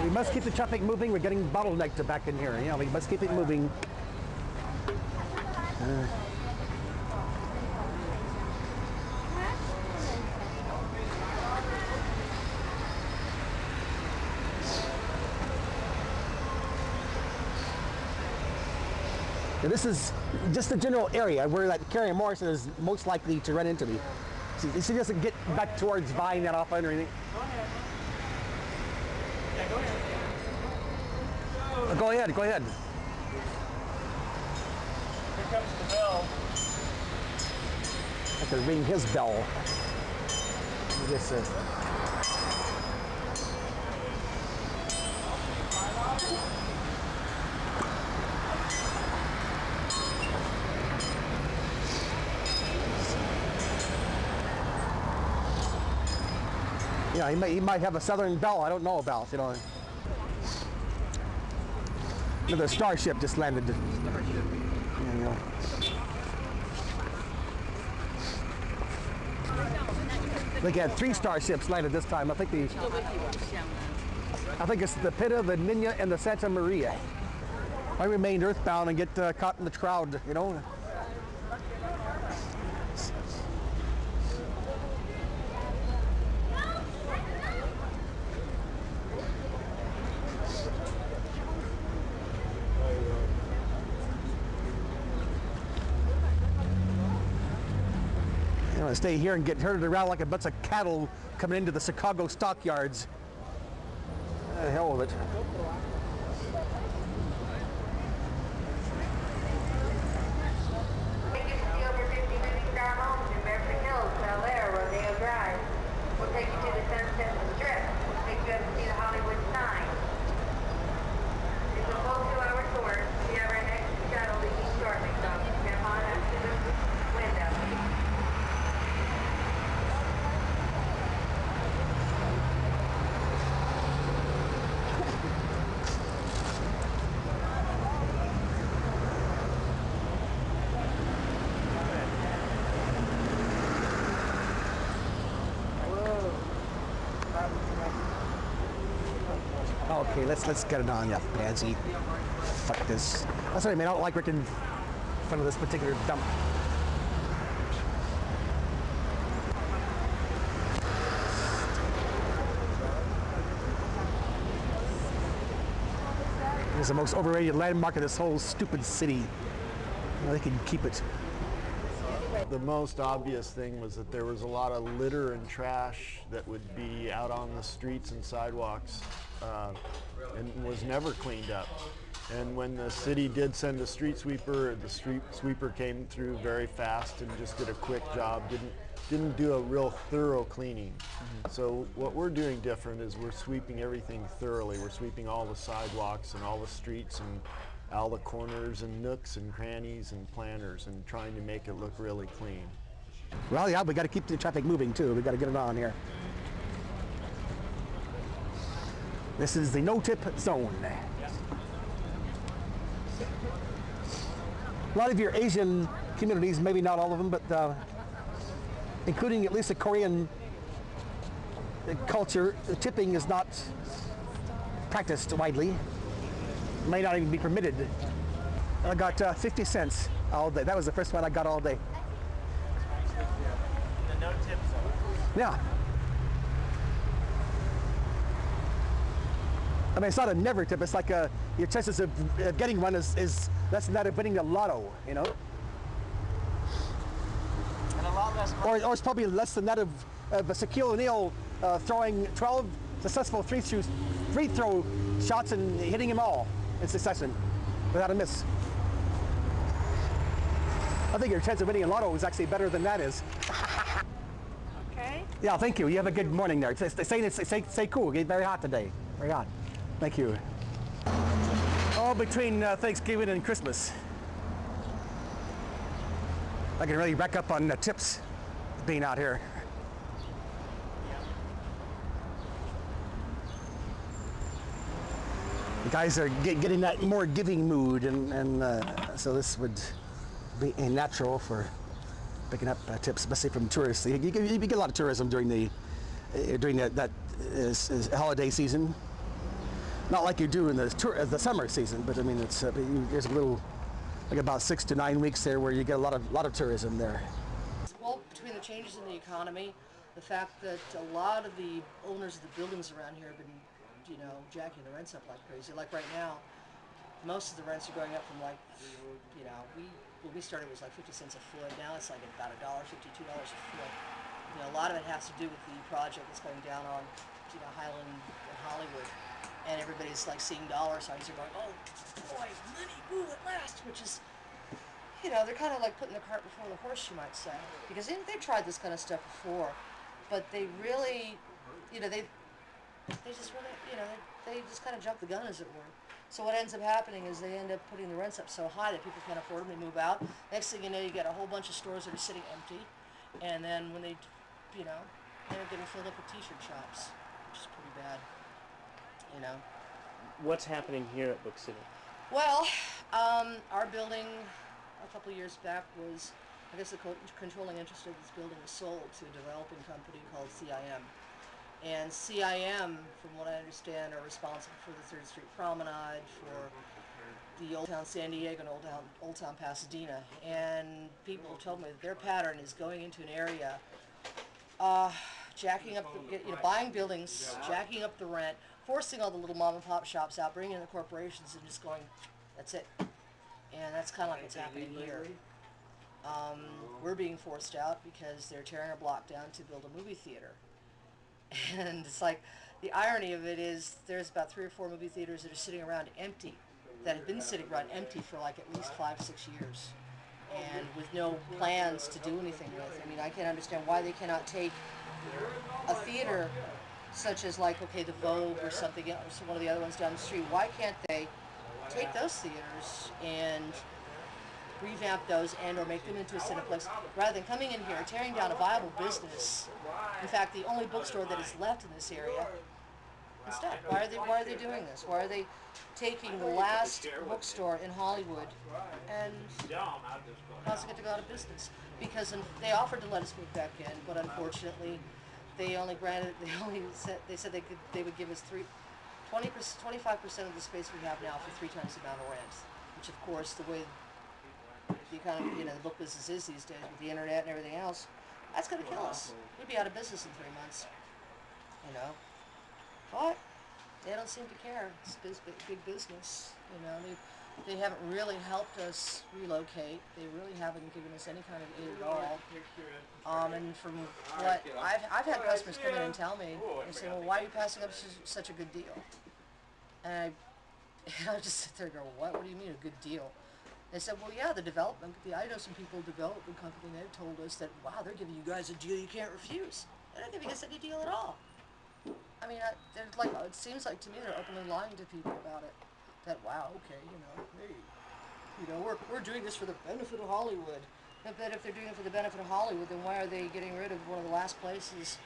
We must keep the traffic moving. We're getting bottlenecked back in here. You know, we must keep it moving. This is just the general area where that Carrie Morrison is most likely to run into me. She doesn't get back towards Vine that often or anything. Go ahead. Yeah, go ahead. Go ahead, go ahead. Here comes the bell. I could ring his bell. Yes, sir. Yeah, he might have a southern belle I don't know about, you know. Another starship just landed. There you go. I think he had 3 starships landed this time. I think it's the Pinta, the Nina, and the Santa Maria. I remained earthbound and get caught in the crowd, you know. I stay here and get herded around like a bunch of cattle coming into the Chicago stockyards. The hell with it. Take you to see over 50 moving star homes in Beverly Hills, Bel Air, Rodeo Drive. We'll take you to the Sunset Strip. We'll take you up to see the Hollywood sign. It's a full 2-hour tour. We have our next shuttle leaving shortly, so step on up to the window. Okay, let's get it on, yeah, pansy. Fuck this. That's what I mean. I don't like working in front of this particular dump. It's the most overrated landmark of this whole stupid city. Well, they can keep it. The most obvious thing was that there was a lot of litter and trash that would be out on the streets and sidewalks and was never cleaned up. And when the city did send a street sweeper, the street sweeper came through very fast and just did a quick job, didn't do a real thorough cleaning. So what we're doing different is we're sweeping everything thoroughly. We're sweeping all the sidewalks and all the streets and all the corners and nooks and crannies and planters and trying to make it look really clean. Well, yeah, we got to keep the traffic moving too. We got to get it on here. This is the no-tip zone. A lot of your Asian communities, maybe not all of them, but including at least the Korean culture, tipping is not practiced widely. May not even be permitted. I got 50 cents all day. That was the first one I got all day. The no-tip zone. Yeah. I mean, it's not a never tip. It's like your chances of getting one is less than that of winning the lotto, you know? And a lot less or it's probably less than that of Shaquille O'Neal throwing 12 successful free throw shots and hitting them all in succession without a miss. I think your chance of winning a lotto is actually better than that is. Okay. Yeah, thank you. You have a good morning there. Stay cool. It's very hot today. Very hot. Thank you. Oh, between Thanksgiving and Christmas, I can really rack up on tips. being out here. The guys are getting that more giving mood, and so this would be a natural for picking up tips, especially from tourists. You get a lot of tourism during that holiday season. Not like you do in the summer season, but I mean there's a little, like about 6 to 9 weeks there where you get a lot of tourism there. Well, between the changes in the economy, the fact that a lot of the owners of the buildings around here have been, jacking the rents up like crazy. Like right now, most of the rents are going up from like, when we started it was like 50 cents a foot. Now it's like about $1.50, $2 a foot. A lot of it has to do with the project that's going down on, Highland and Hollywood. And everybody's like seeing dollar signs. They're going, oh boy, money, woo, at last, which is, they're kind of like putting the cart before the horse, you might say. Because they've tried this kind of stuff before, but they really, they just really, they just kind of jump the gun, as it were. So what ends up happening is they end up putting the rents up so high that people can't afford them, they move out. Next thing you know, you got a whole bunch of stores that are sitting empty, and then when they, they're getting filled up with t-shirt shops, which is pretty bad, What's happening here at Book City? Well, our building a couple of years back was, I guess the controlling interest of this building was sold to a developing company called CIM. And CIM, from what I understand, are responsible for the 3rd Street Promenade, for the Old Town San Diego and Old Town Pasadena. And people have told me that their pattern is going into an area, jacking up, buying buildings, jacking up the rent, forcing all the little mom and pop shops out, bringing in the corporations, and just going, that's it. And that's kind of like what's happening here. We're being forced out because they're tearing a block down to build a movie theater. And it's like, the irony of it is there's about 3 or 4 movie theaters that are sitting around empty, that have been sitting around empty for like at least 5, 6 years, and with no plans to do anything with. I mean, I can't understand why they cannot take a theater such as like, okay, the Vogue or something else, one of the other ones down the street. Why can't they take those theaters and revamp those and or make them into a Cineplex, rather than coming in here, tearing down a viable business? In fact, the only bookstore that is left in this area. Instead, why are they doing this? Why are they taking the last bookstore in Hollywood and causing it to go out of business? Because they offered to let us move back in, but unfortunately, they said they would give us 25% of the space we have now for 3 times the amount of rent, which of course the way the economy, the book business is these days with the internet and everything else, that's going to kill us. We'd be out of business in 3 months, But they don't seem to care. It's big business, They haven't really helped us relocate. They really haven't given us any kind of aid at all. And from what I've had customers come in and tell me, they say, well, why are you passing up such a good deal? And I just sit there and go, what? What do you mean a good deal? They said, well, yeah, the development, I know some people, development company, they've told us that, wow, they're giving you guys a deal you can't refuse. They're not giving us any deal at all. I mean, it seems like to me they're openly lying to people about it. That, wow, okay, hey, we're doing this for the benefit of Hollywood. But if they're doing it for the benefit of Hollywood, then why are they getting rid of one of the last places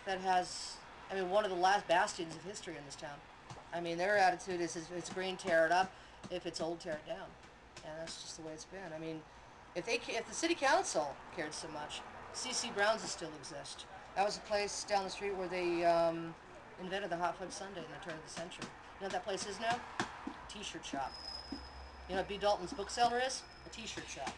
that has, one of the last bastions of history in this town? I mean, their attitude is, if it's green, tear it up. If it's old, tear it down. And that's just the way it's been. I mean, if the city council cared so much, C.C. Brown's would still exist. That was a place down the street where they invented the hot fudge sundae in the turn of the century. You know what that place is now? T-shirt shop. You know what B. Dalton's bookseller is? A t-shirt shop.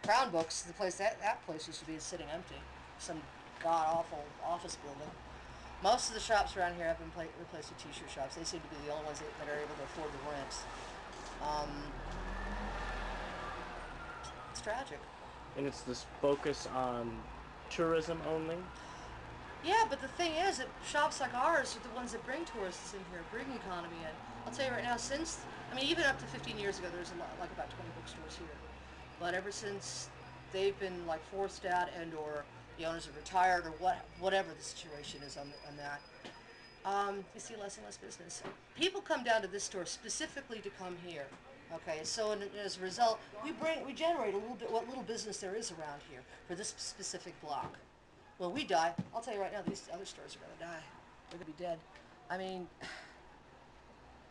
Crown Books, the place that place used to be, is sitting empty. Some god-awful office building. Most of the shops around here have been replaced with t-shirt shops. They seem to be the only ones that are able to afford the rent. It's tragic. And it's this focus on tourism only? Yeah, but the thing is that shops like ours are the ones that bring tourists in here, bring the economy in. I'll tell you right now, even up to 15 years ago, there was about 20 bookstores here. But ever since they've been forced out and or the owners have retired or whatever the situation is on that, you see less and less business. People come down to this store specifically to come here Okay, so as a result, we generate a little bit what little business there is around here for this specific block. When we die, I'll tell you right now, these other stores are going to die. They're going to be dead. I mean,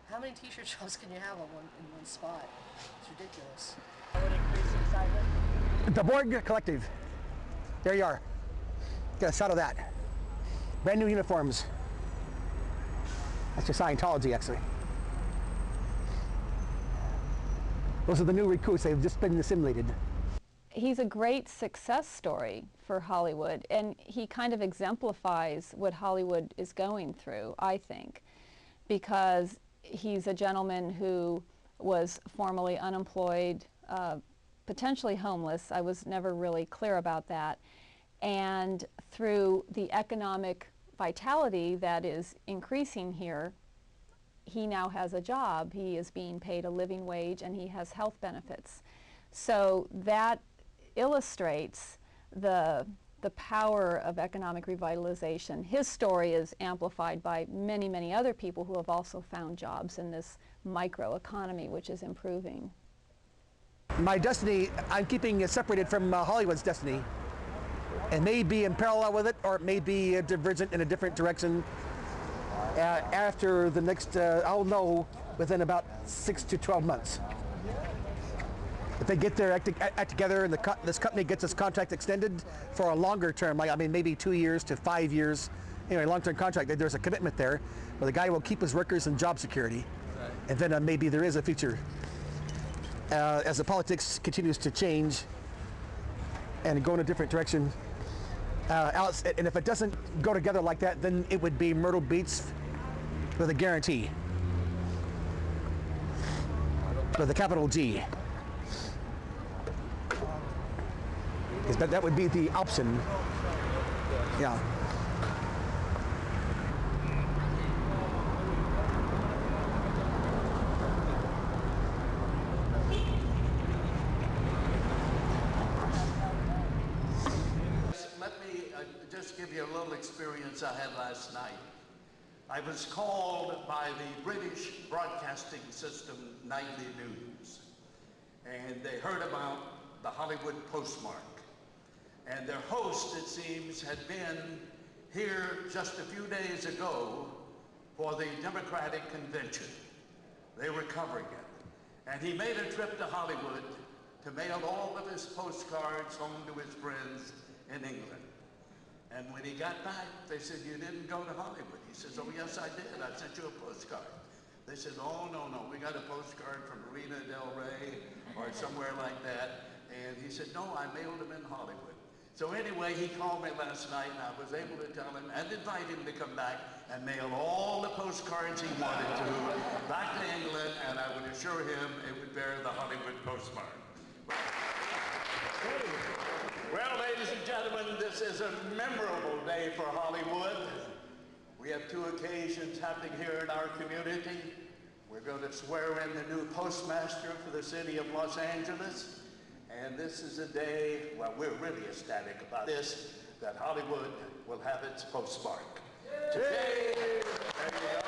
how many t-shirt shops can you have in one spot? It's ridiculous. I would increase the size of it. The Borg Collective. There you are. Get a shot of that. Brand new uniforms. That's your Scientology, actually. Those are the new recruits. They've just been assimilated. He's a great success story for Hollywood, and he kind of exemplifies what Hollywood is going through, I think, because he's a gentleman who was formerly unemployed, potentially homeless. I was never really clear about that. And through the economic vitality that is increasing here, he now has a job. He is being paid a living wage, and he has health benefits. So that illustrates the power of economic revitalization. His story is amplified by many, many other people who have also found jobs in this microeconomy, which is improving. My destiny, I'm keeping it separated from Hollywood's destiny. It may be in parallel with it, or it may be divergent in a different direction. After the next, I'll know within about 6 to 12 months. If they get their act together and this company gets its contract extended for a longer term, like I mean maybe 2 years to 5 years, anyway, long-term contract, there's a commitment there where the guy will keep his workers in job security. Right. And then maybe there is a future. As the politics continues to change and go in a different direction, and if it doesn't go together like that, then it would be Myrtle Beach with a guarantee. With a capital G. That would be the option. Yeah. Let me just give you a little experience I had last night. I was called by the British Broadcasting System Nightly News, and they heard about the Hollywood postmark. And their host, it seems, had been here just a few days ago for the Democratic Convention. They were covering it. And he made a trip to Hollywood to mail all of his postcards home to his friends in England. And when he got back, they said, "You didn't go to Hollywood." He says, "Oh, yes, I did. I sent you a postcard." They said, "Oh, no, we got a postcard from Marina Del Rey or somewhere like that." And he said, "No, I mailed them in Hollywood." So anyway, he called me last night, and I was able to tell him and invite him to come back and mail all the postcards he wanted to back to England, and I would assure him it would bear the Hollywood postmark. Well, ladies and gentlemen, this is a memorable day for Hollywood. We have two occasions happening here in our community. We're going to swear in the new postmaster for the city of Los Angeles. And this is a day, well, we're really ecstatic about this, that Hollywood will have its postmark. Today, there you go.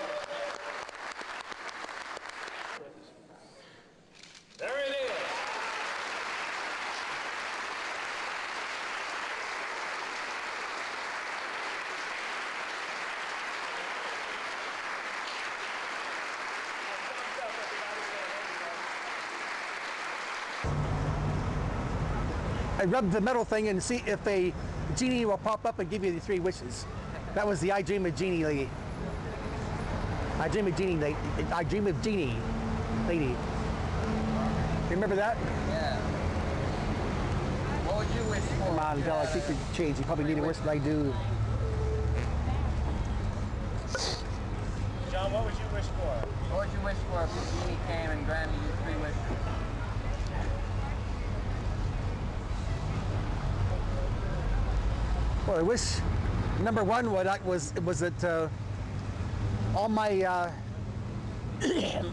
There it is. I rub the metal thing and see if a genie will pop up and give you the 3 wishes. That was the I Dream of Genie lady. I Dream of Genie lady. I Dream of Genie lady. You remember that? Yeah. What would you wish for? Come on, Bella, keep the change. You probably need it worse than I do. John, what would you wish for? What would you wish for if the genie came and granted you 3 wishes? Well, I wish number 1 was that all my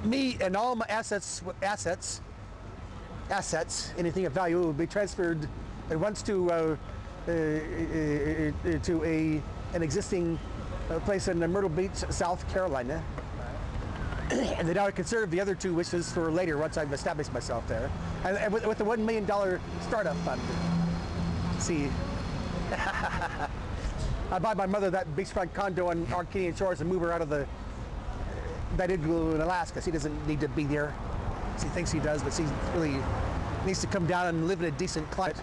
me and all my assets, anything of value would be transferred at once to an existing place in Myrtle Beach, South Carolina. And then I would conserve the other 2 wishes for later once I've established myself there. And with the $1 million startup fund. See, I buy my mother that beachfront condo on Arcadian Shores and move her out of that igloo in Alaska. She doesn't need to be there. She thinks she does, but she really needs to come down and live in a decent climate.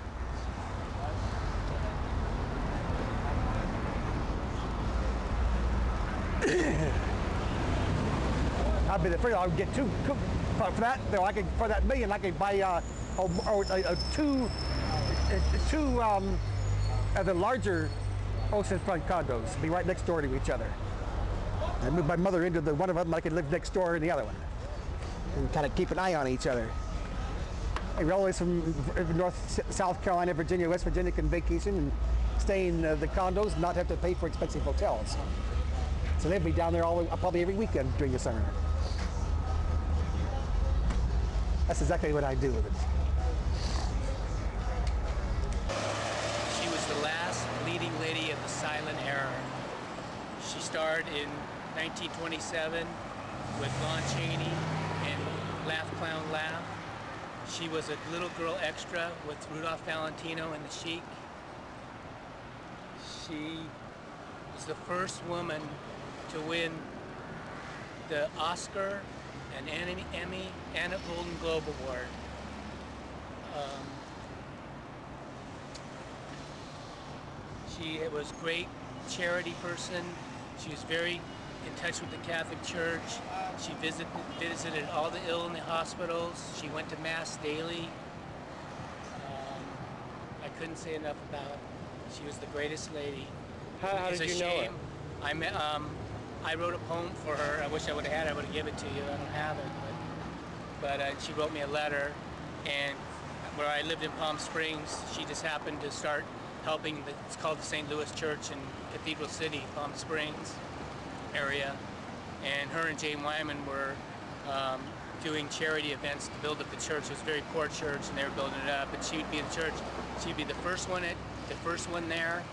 I'd be the first. I would get 2 for that. Though I could, for that $1 million, I could buy two of the larger oceanfront condos, be right next door to each other. I moved my mother into one of them. I could live next door in the other one, and kind of keep an eye on each other. Hey, always from South Carolina, Virginia, West Virginia can vacation and stay in the condos and not have to pay for expensive hotels. So they'd be down there probably every weekend during the summer. That's exactly what I do with it. She was the last leading lady of the silent era. She starred in 1927 with Lon Chaney in Laugh Clown Laugh. She was a little girl extra with Rudolph Valentino and the Sheik. She was the first woman to win the Oscar and Emmy and a Golden Globe Award. She was a great charity person. She was very in touch with the Catholic Church. She visited all the ill in the hospitals. She went to Mass daily. I couldn't say enough about her. She was the greatest lady. How did you know her? I met, I wrote a poem for her. I wish I would have had it. I would have given it to you. I don't have it. But she wrote me a letter, and where I lived in Palm Springs, she just happened to start helping. It's called the St. Louis Church in Cathedral City, Palm Springs area. And her and Jane Wyman were doing charity events to build up the church. It was a very poor church, and they were building it up. And she would be in the church. She'd be the first one there,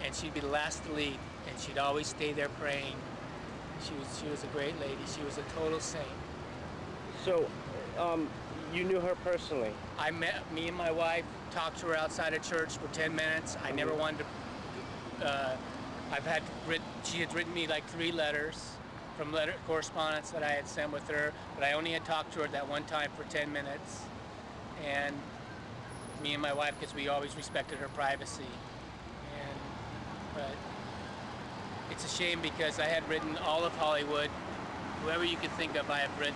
and she'd be the last to leave. And she'd always stay there praying. She was a great lady. She was a total saint. So, you knew her personally? Me and my wife talked to her outside of church for 10 minutes. I never wanted to, she had written me like 3 letters from correspondence that I had sent with her, but I only had talked to her that one time for 10 minutes. And me and my wife, because we always respected her privacy. But it's a shame because I had written all of Hollywood, whoever you could think of I have written.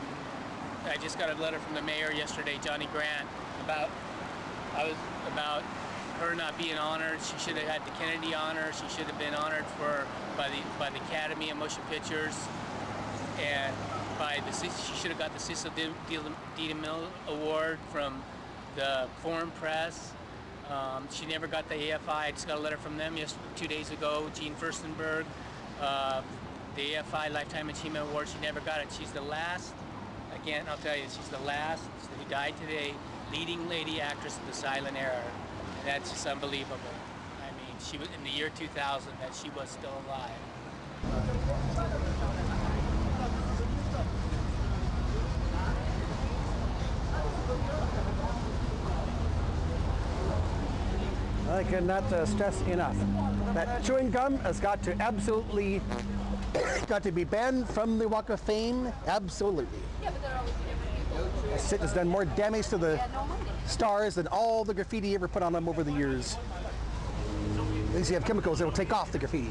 I just got a letter from the mayor yesterday, Johnny Grant, about her not being honored. She should have had the Kennedy honor. She should have been honored by the Academy of Motion Pictures, and she should have got the Cecil D. DeMille Award from the Foreign Press. She never got the AFI. I just got a letter from them 2 days ago. Gene Furstenberg, the AFI Lifetime Achievement Award. She never got it. She's the last. Again, I'll tell you, she's the last who died today, leading lady actress of the silent era. And that's just unbelievable. I mean, she was in the year 2000 that she was still alive. I cannot stress enough that chewing gum has got to absolutely got to be banned from the Walk of Fame. Absolutely. It has done more damage to the stars than all the graffiti ever put on them over the years. At least you have chemicals that will take off the graffiti.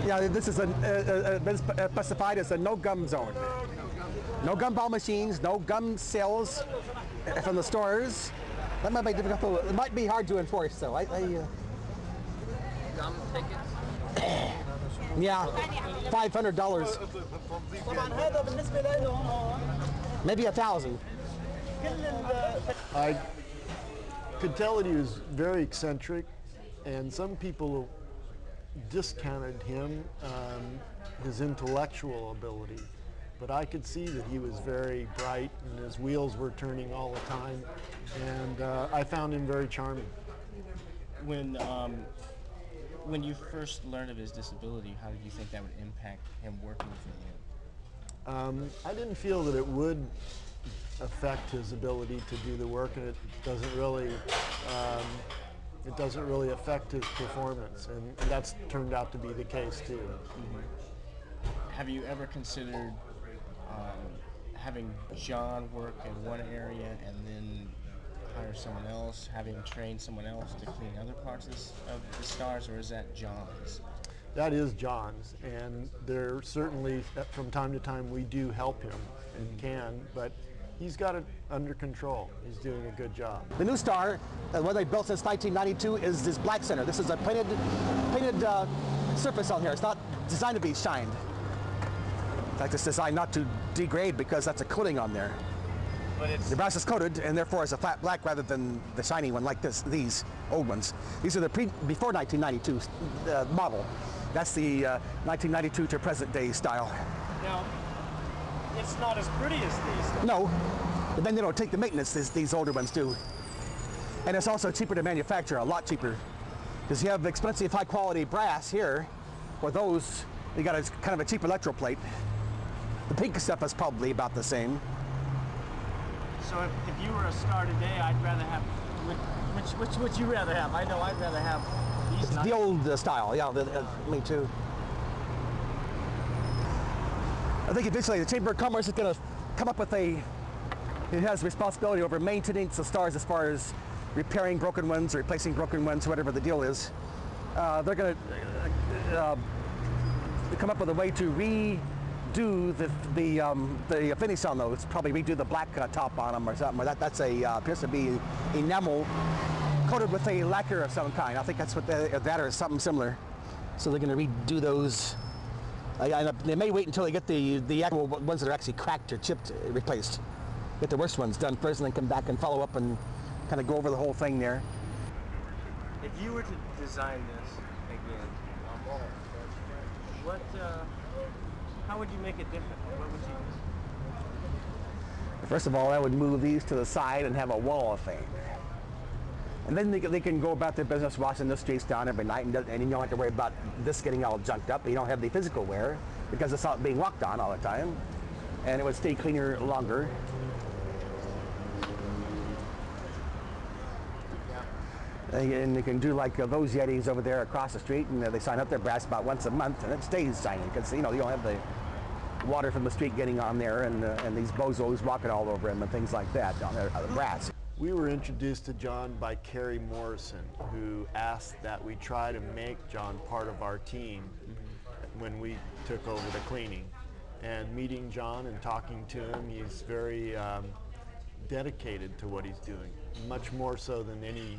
Yeah, this is been specified as a no gum zone. No gumball machines, no gum sales from the stores. That might be difficult. It might be hard to enforce, though. Gum tickets? Yeah, $500. Maybe 1,000. I could tell that he was very eccentric, and some people discounted him, his intellectual ability. but I could see that he was very bright and his wheels were turning all the time, and I found him very charming. When you first learned of his disability, how did you think that would impact him working for you? I didn't feel that it would affect his ability to do the work, and it doesn't really affect his performance, and that's turned out to be the case too. Mm-hmm. Have you ever considered having John work in one area and then hire someone else, having him train someone else to clean other parts of the stars, or is that John's? That is John's, and there certainly, from time to time, we do help him and can, but he's got it under control. He's doing a good job. The new star, what they built since 1992, is this black center. This is a painted surface on here. It's not designed to be shined. In fact, it's designed not to degrade because that's a coating on there. But the brass is coated, and therefore it's a flat black rather than the shiny one like these old ones. These are the before 1992 model. That's the 1992 to present day style. Now, it's not as pretty as these. No, but then they don't take the maintenance these older ones do. And it's also cheaper to manufacture, a lot cheaper. Because you have expensive high quality brass here, or those, you got a kind of a cheap electroplate. The pink stuff is probably about the same. So if you were a star today, I'd rather have, which would you rather have? I know I'd rather have these. The old style, yeah, me too. I think eventually the Chamber of Commerce is going to come up with it has responsibility over maintenance of stars as far as repairing broken ones or replacing broken ones, whatever the deal is. They're going to come up with a way to redo the finish on those, probably redo the black top on them or something. That's appears to be enamel coated with a lacquer of some kind. I think that's what that or something similar. So they're going to redo those. They may wait until they get the actual ones that are actually cracked or chipped replaced. Get the worst ones done first and then come back and follow up and kind of go over the whole thing there. If you were to design this again, how would you make it different? What would you do? First of all, I would move these to the side and have a wall of fame. And then they can go about their business washing the streets down every night, and you don't have to worry about this getting all junked up. You don't have the physical wear because it's not being walked on all the time, and it would stay cleaner longer. And you can do like those Yetis over there across the street, and they sign up their brass about once a month, and it stays shining because you don't have the water from the street getting on there, and these bozos walking all over them and things like that on their brass. We were introduced to John by Carrie Morrison, who asked that we try to make John part of our team when we took over the cleaning. And meeting John and talking to him, he's very dedicated to what he's doing, much more so than any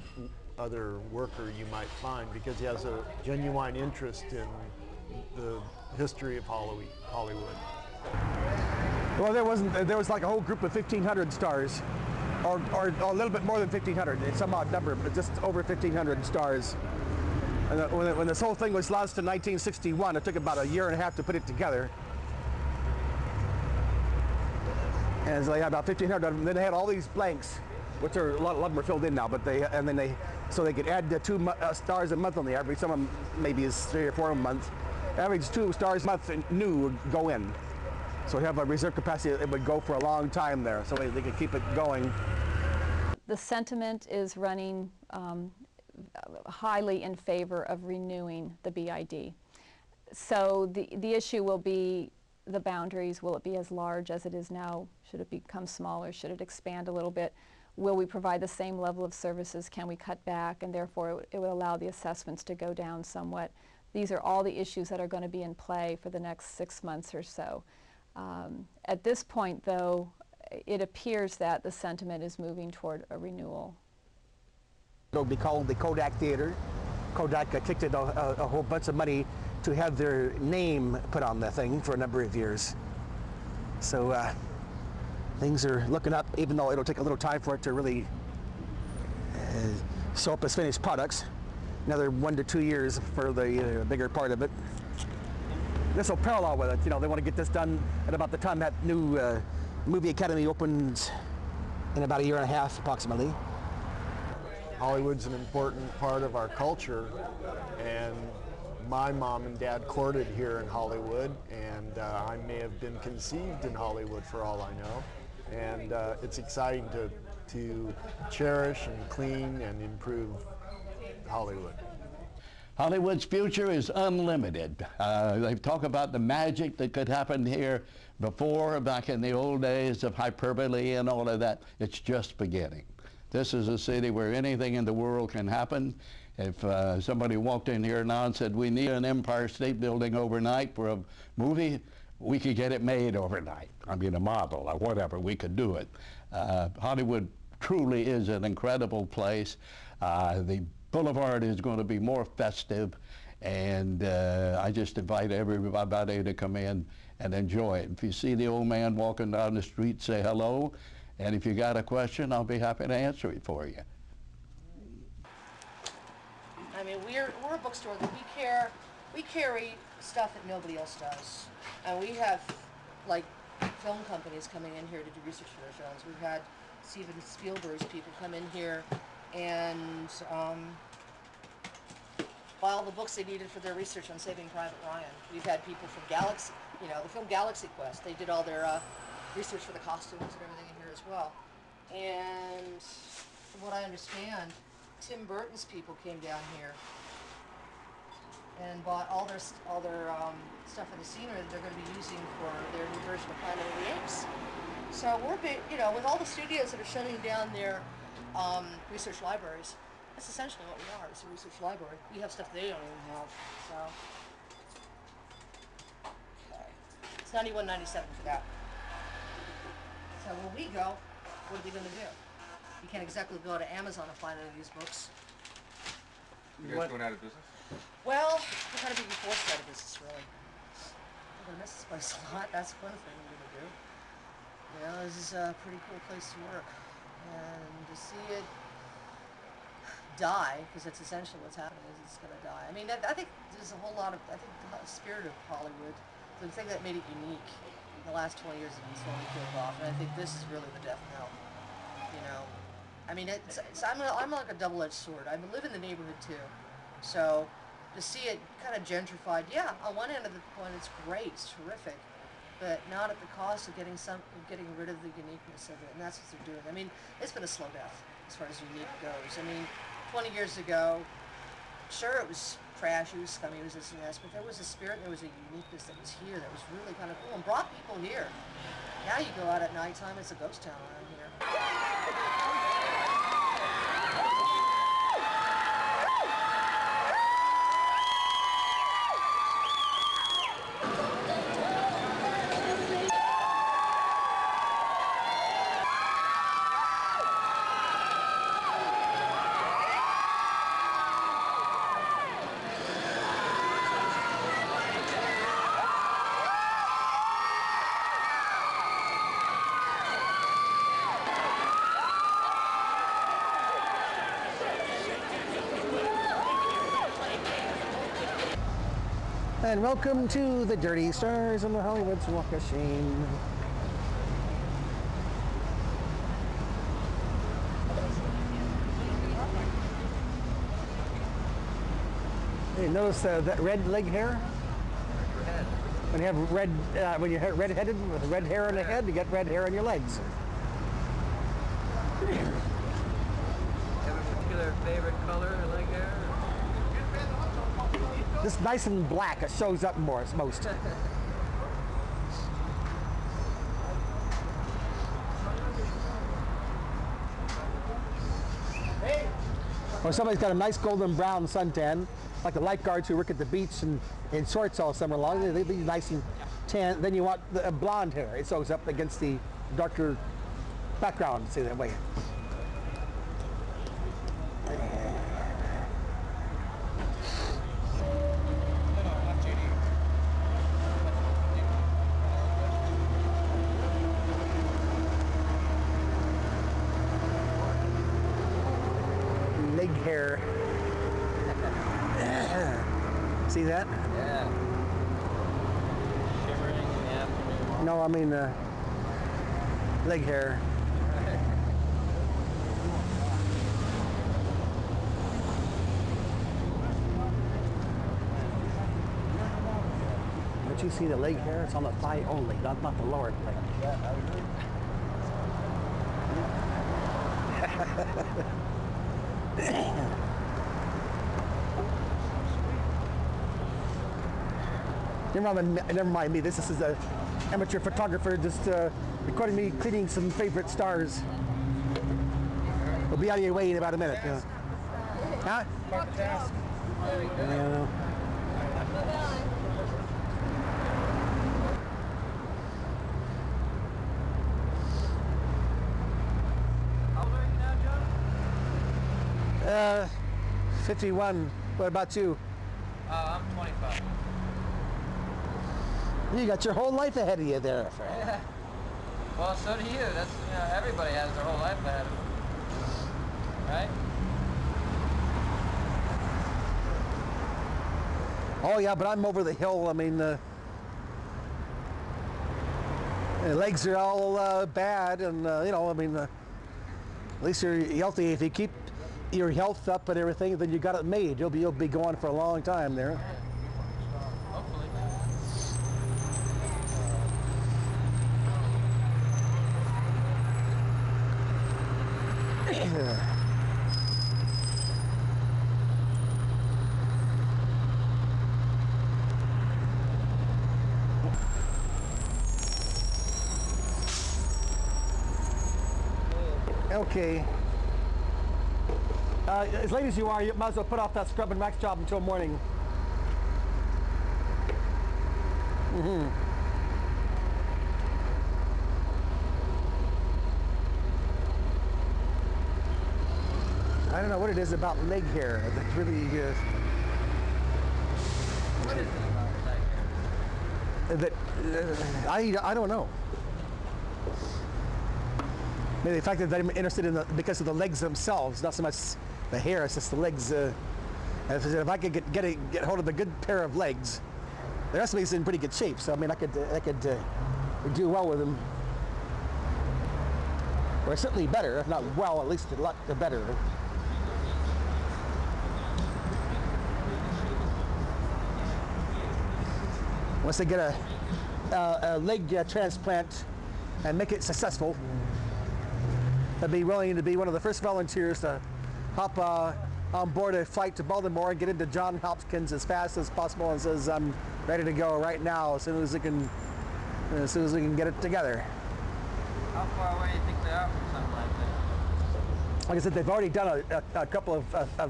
other worker you might find, because he has a genuine interest in the history of Hollywood. Well, there was like a whole group of 1,500 stars. Or a little bit more than 1,500. It's some odd number, but just over 1,500 stars. And when this whole thing was launched in 1961, it took about a year and a half to put it together. And so they had about 1,500 of them. Then they had all these blanks, which are a lot of them are filled in now. But so they could add 2 stars a month on the average. Some of them maybe is 3 or 4 a month. Average 2 stars a month new would go in. So we have a reserve capacity that would go for a long time there, so they could keep it going. The sentiment is running highly in favor of renewing the BID. So the issue will be the boundaries. Will it be as large as it is now? Should it become smaller? Should it expand a little bit? Will we provide the same level of services? Can we cut back? And therefore it would allow the assessments to go down somewhat. These are all the issues that are going to be in play for the next 6 months or so. At this point, though, it appears that the sentiment is moving toward a renewal. It'll be called the Kodak Theater. Kodak kicked in a whole bunch of money to have their name put on the thing for a number of years. So things are looking up, even though it'll take a little time for it to really show up as finished products. Another 1 to 2 years for the bigger part of it. this will parallel with it. You know, they want to get this done at about the time that new movie academy opens in about a year and a half, approximately. Hollywood's an important part of our culture, and my mom and dad courted here in Hollywood, and I may have been conceived in Hollywood for all I know. And it's exciting to cherish and clean and improve Hollywood. Hollywood's future is unlimited. They talk about the magic that could happen here before, back in the old days of hyperbole and all of that. It's just beginning. This is a city where anything in the world can happen. If somebody walked in here now and said, we need an Empire State Building overnight for a movie, we could get it made overnight. I mean, a model or whatever, we could do it. Hollywood truly is an incredible place. The Boulevard is going to be more festive, and I just invite everybody to come in and enjoy it. If you see the old man walking down the street, say hello, and if you got a question, I'll be happy to answer it for you. I mean, we're a bookstore that we carry stuff that nobody else does. And we have, like, film companies coming in here to do research for their films. We've had Steven Spielberg's people come in here and buy all the books they needed for their research on Saving Private Ryan. We've had people from Galaxy, you know, the film Galaxy Quest. They did all their research for the costumes and everything in here as well. And from what I understand, Tim Burton's people came down here and bought all their stuff in the scenery that they're going to be using for their new version of Planet of the Apes. So we're big, you know, with all the studios that are shutting down their research libraries. That's essentially what we are. It's a research library. We have stuff they don't even have. So, okay, it's $91.97 for that. So when we go, what are they going to do? You can't exactly go to Amazon and find any of these books. You guys going out of business? Well, we're going to be forced out of business, really. We're going to miss this place a lot. That's one thing we're going to do. You know, this is a pretty cool place to work. And to see it die, because that's essentially what's happening, is it's going to die. I mean, I think there's a whole lot of, I think the spirit of Hollywood, the thing that made it unique in the last 20 years has been slowly killed off, and I think this is really the death knell. You know, I mean, I'm like a double-edged sword. I live in the neighborhood too, so to see it kind of gentrified, yeah, on one end of the point it's great, it's terrific, but not at the cost of getting rid of the uniqueness of it, and that's what they're doing. I mean, it's been a slow death as far as unique goes. I mean, 20 years ago, sure, it was trash, it was scummy, it was this and this, but there was a spirit, there was a uniqueness that was here that was really kind of cool and brought people here. Now you go out at nighttime, it's a ghost town around here. And welcome to the Dirty Stars on the Hollywood's Walk of Shame. Hey, notice that red leg hair? When you have when you're red-headed with red hair on the head, you get red hair on your legs. You have a particular favorite color or leg hair? Just nice and black, it shows up more, it's most. Or somebody's got a nice golden brown suntan, like the lifeguards who work at the beach and in shorts all summer long, they be nice and tan. Then you want the blonde hair, it shows up against the darker background, see that way. Leg hair. See that? Yeah. No, I mean leg hair. But you see the leg hair? It's on the thigh only, not the lower leg. Never mind me. This is an amateur photographer just recording me cleaning some favorite stars. We'll be out of your way in about a minute. Huh? Yeah. How old are you now, John? 51. What about you? I'm 25. You got your whole life ahead of you there. Yeah. Well, so do you. That's, everybody has their whole life ahead of them. Right? Oh yeah, but I'm over the hill. I mean, the legs are all bad, and I mean, at least you're healthy. If you keep your health up and everything, then you got it made. You'll be going for a long time there. Hopefully. Okay. As late as you are, you might as well put off that scrub and wax job until morning. I don't know what it is about leg hair that really What is it about leg hair? that I don't know. Maybe the fact that I'm interested in because of the legs themselves, not so much the hair. It's just the legs. If I could get hold of a good pair of legs, the rest of me is in pretty good shape. So I mean, I could do well with them, or certainly better. If not well, at least a lot better. Once they get a leg transplant and make it successful, I'd be willing to be one of the first volunteers to hop on board a flight to Baltimore and get into John Hopkins as fast as possible, and says I'm ready to go right now as soon as we can get it together. How far away do you think they are from something like that? Like I said, they've already done a couple of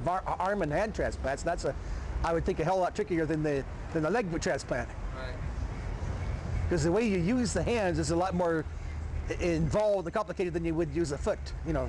arm and hand transplants. And that's I would think a hell of a lot trickier than the leg transplant. Right. Because the way you use the hands is a lot more involved and complicated than you would use a foot. Yeah.